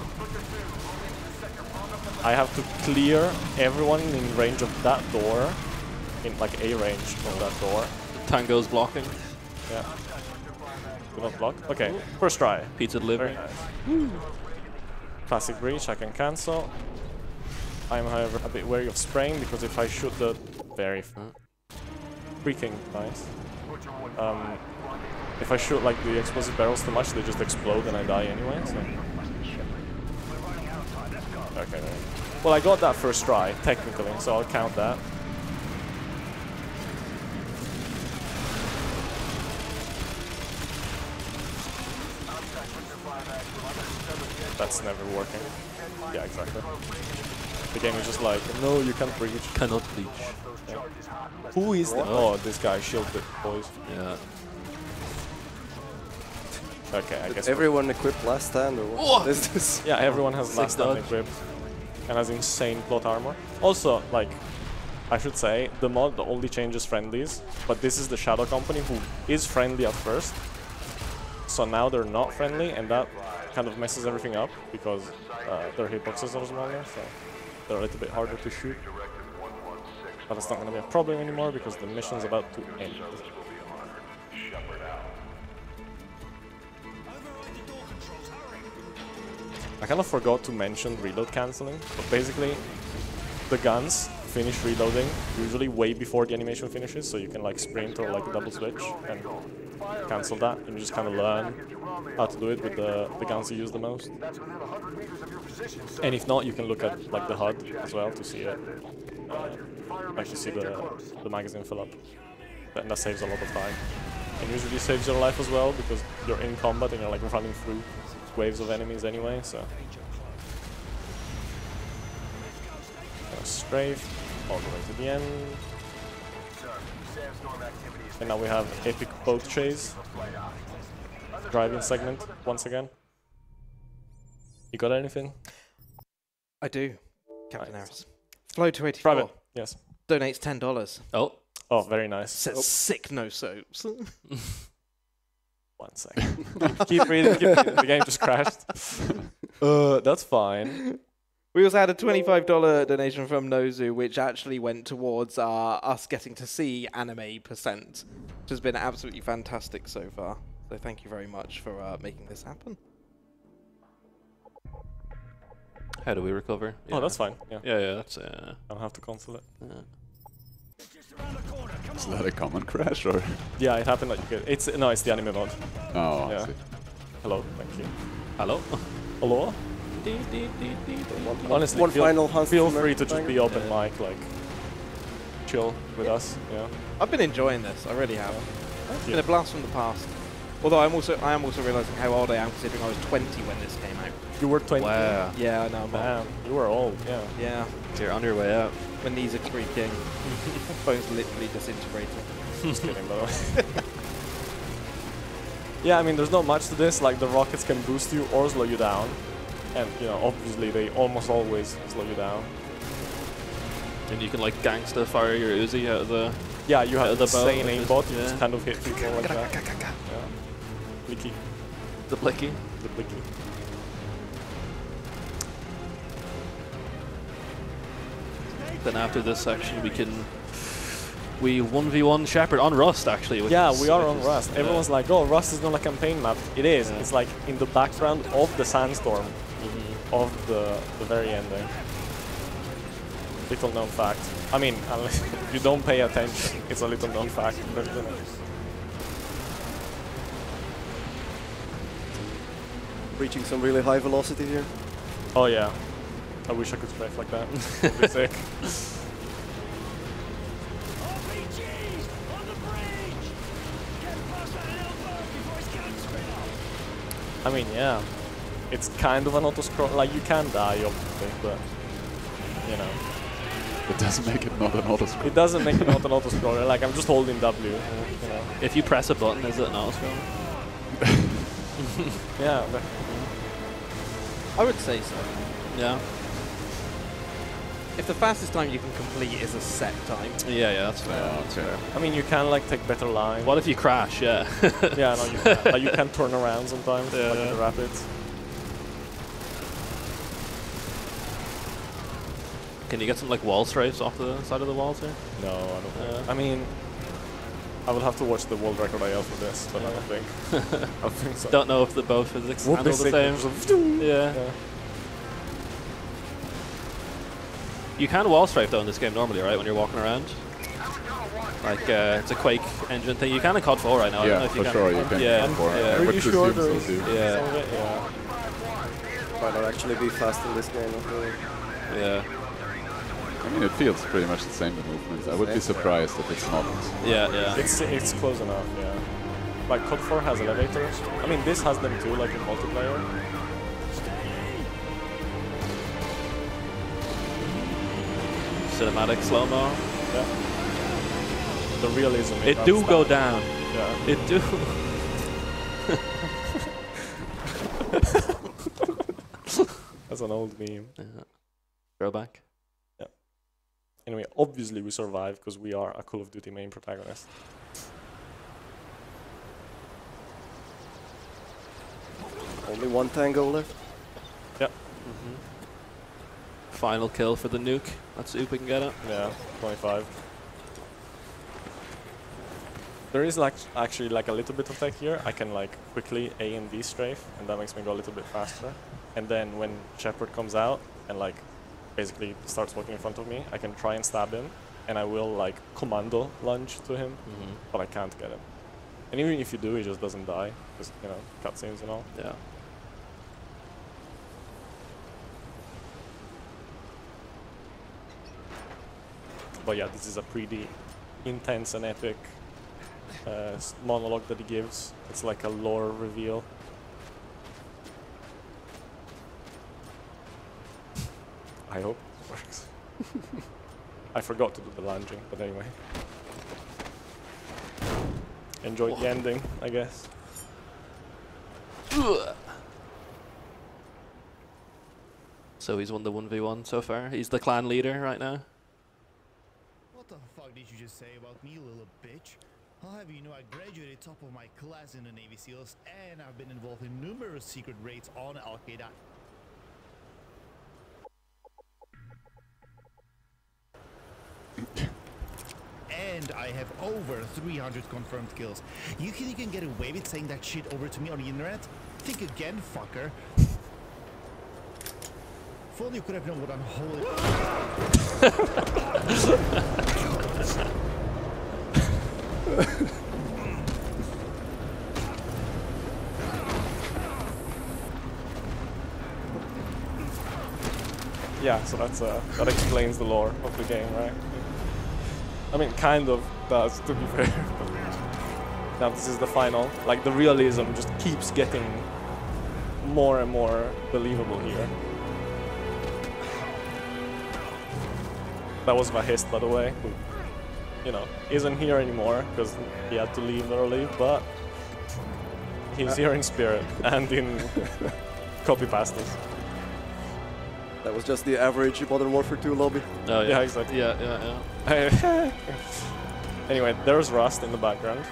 I have to clear everyone in range of that door, in like a range of that door. Tango's blocking. Yeah. Do not block. Okay, first try. Pizza delivery. Very nice. Classic breach, I can cancel. I'm, however, a bit wary of spraying because if I shoot the very freaking nice. If I shoot like the explosive barrels too much, they just explode and I die anyway. So. Okay. Well, I got that first try technically, so I'll count that. That's never working. Yeah, exactly. The game is just like, no, you can't breach. Cannot breach. Yeah. Who is that? Oh, this guy shielded, boys. Yeah. Okay, I guess. Everyone equipped last stand or what is this? Yeah, everyone has last stand equipped and has insane plot armor. Also, like, I should say, the mod only changes friendlies, but this is the Shadow Company who is friendly at first. So now they're not friendly, and that kind of messes everything up because their hitboxes are smaller, so they're a little bit harder to shoot. But it's not going to be a problem anymore because the mission's about to end. I kind of forgot to mention reload cancelling, but basically the guns finish reloading usually way before the animation finishes, so you can like sprint or like double switch and cancel that, and you just kind of learn how to do it with the guns you use the most. And if not, you can look at like the HUD as well to see it, like to see the magazine fill up, and that saves a lot of time. And usually saves your life as well because you're in combat and you're like running through waves of enemies anyway, so. Strafe all the way to the end. And now we have epic boat chase. Driving segment once again. You got anything? I do, Captain Eris. Flow284. Private, yes. Donates $10. Oh, very nice. Says sick no soaps. 1 second. Keep reading, keep reading. The game just crashed. That's fine. We also had a $25 donation from Nozu, which actually went towards us getting to see anime percent, which has been absolutely fantastic so far. So thank you very much for making this happen. How do we recover? Oh, that's fine. Yeah, yeah, that's. I don't have to cancel it. Yeah. Is that a common crash or? Yeah, it happened. Like it's no, it's the anime mod. Oh, yeah. I see. Hello, thank you. Hello. Hello. Honestly, feel free to just be open mic, like chill with us. Yeah. I've been enjoying this. I really have. It's been a blast from the past. Although I am also realizing how old I am, considering I was 20 when this came out. You were 20. Wow. Yeah, I know. Damn, you were old. Yeah. Yeah. You're on your way out. When knees are creaking, phone's literally disintegrating. Just kidding, by the way. Yeah, I mean, there's not much to this. Like the rockets can boost you or slow you down, and you know, obviously they almost always slow you down. And you can like gangsta fire your Uzi out of the. Yeah, you have the insane boat. aimbot. You just kind of hit people like that. Yeah. Blicky. The blicky. The blicky. Then after this section, we 1v1 Shepard on Rust actually. Yeah, we are on Rust. Everyone's like, oh, Rust is not a campaign map. It is. Yeah. It's like in the background of the sandstorm of the very ending. Little known fact. I mean, unless you don't pay attention, it's a little known fact. Reaching some really high velocity here. Oh yeah. I wish I could strafe like that. It'd be sick. I mean, yeah. It's kind of an auto-scroll. Like, you can die, obviously, but, you know. It doesn't make it not an auto-scroll. It doesn't make it not an auto-scroller. Like, I'm just holding W, you know. If you press a button, is it an auto-scroll? Yeah. I would say so. Yeah. if the fastest time you can complete is a set time. Yeah, that's fair. That's fair. I mean, you can like take better lines. What if you crash? Yeah. Yeah, no, you can. Like, you can turn around sometimes, like in the rapids. Can you get some like wall strafes off the side of the walls here? No, I don't think. I mean, I will have to watch the world record IL for this, but I don't think. I don't think so. Don't know if the bow physics handle the same. Yeah. You can wall strafe though in this game normally, right? When you're walking around. Like it's a Quake engine thing. You can in COD 4 right now. I don't know if you can. Sure, you can. Yeah. Are you sure there's yeah. Might not actually be fast in this game. Yeah. I mean, it feels pretty much the same, the movements. I would be surprised if it's not. Yeah, yeah. It's close enough, yeah. Like, COD 4 has elevators. I mean, this has them too, like in multiplayer. Cinematic slow-mo. Yeah. The realism. It do go down. Yeah. It do. That's an old meme. Yeah. Throwback. Yeah. Anyway, obviously we survive because we are a Call of Duty main protagonist. Only one tango left. Yeah. Final kill for the nuke. Let's see if we can get it. Yeah, 25. There is like actually like a little bit of tech here. I can like quickly A and D strafe, and that makes me go a little bit faster. And then when Shepard comes out and like basically starts walking in front of me, I can try and stab him, and I will like commando lunge to him, but I can't get him. And even if you do, he just doesn't die, because you know, cutscenes and all. Yeah. But yeah, this is a pretty intense and epic monologue that he gives. It's like a lore reveal. I hope it works. I forgot to do the lunging, but anyway. Enjoyed the ending, I guess. So he's won the 1v1 so far. He's the clan leader right now. What the fuck did you just say about me, little bitch? I'll have you know I graduated top of my class in the Navy SEALs, and I've been involved in numerous secret raids on Al-Qaeda. And I have over 300 confirmed kills. You think you can get away with saying that shit over to me on the internet? Think again, fucker. If only you could have known what I'm holding. Yeah, so that's that explains the lore of the game, right? I mean, kind of does, to be fair. Now this is the final. Like, the realism just keeps getting more and more believable here. That was Vahist, by the way, who, you know, isn't here anymore because he had to leave early, but he's here in spirit and in copy-pastas. That was just the average Modern Warfare 2 lobby. Oh yeah, Yeah, exactly. yeah. Anyway, there's Rust in the background.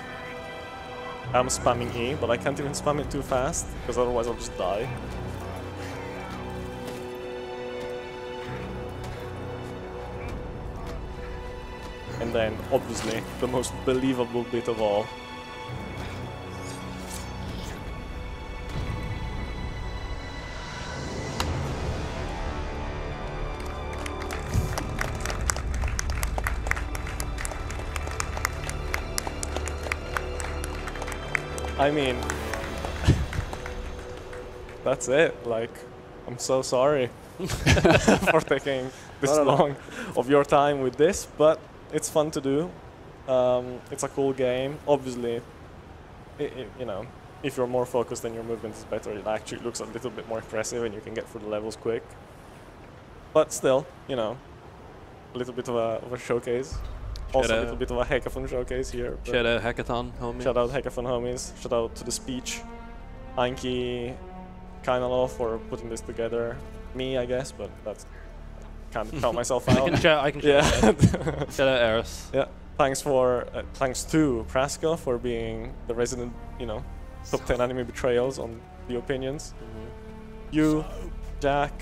I'm spamming E, but I can't even spam it too fast, because otherwise I'll just die. And then, obviously, the most believable bit of all. I mean, that's it. Like, I'm so sorry for taking this long of your time with this, but it's fun to do. It's a cool game. Obviously, you know, if you're more focused and your movement is better, it actually looks a little bit more impressive and you can get through the levels quick. But still, you know, a little bit of a showcase. Also a little bit of a hackathon showcase here. Shout out Hackathon homies. Shout out Hackathon homies. Shout out to the speech. Anki, Kainalo for putting this together. Me, I guess, but that's can't count myself out. I can yeah. Shout out Eris. Yeah. Thanks to Praska for being the resident, top 10 anime betrayals on the opinions. You, Jack,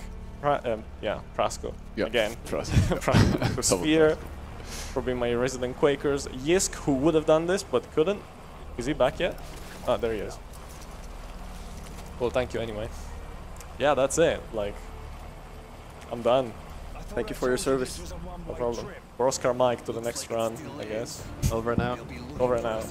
Prasko. Yeah. Again. Prasko. Sphere for being my resident Quakers. Yisk, who would have done this but couldn't. Is he back yet? Oh, there he is. Well, thank you anyway. Yeah, that's it. Like, I'm done. Thank you for your service. No problem. For Oscar Mike to the next round, I guess. Over and out. Over and out.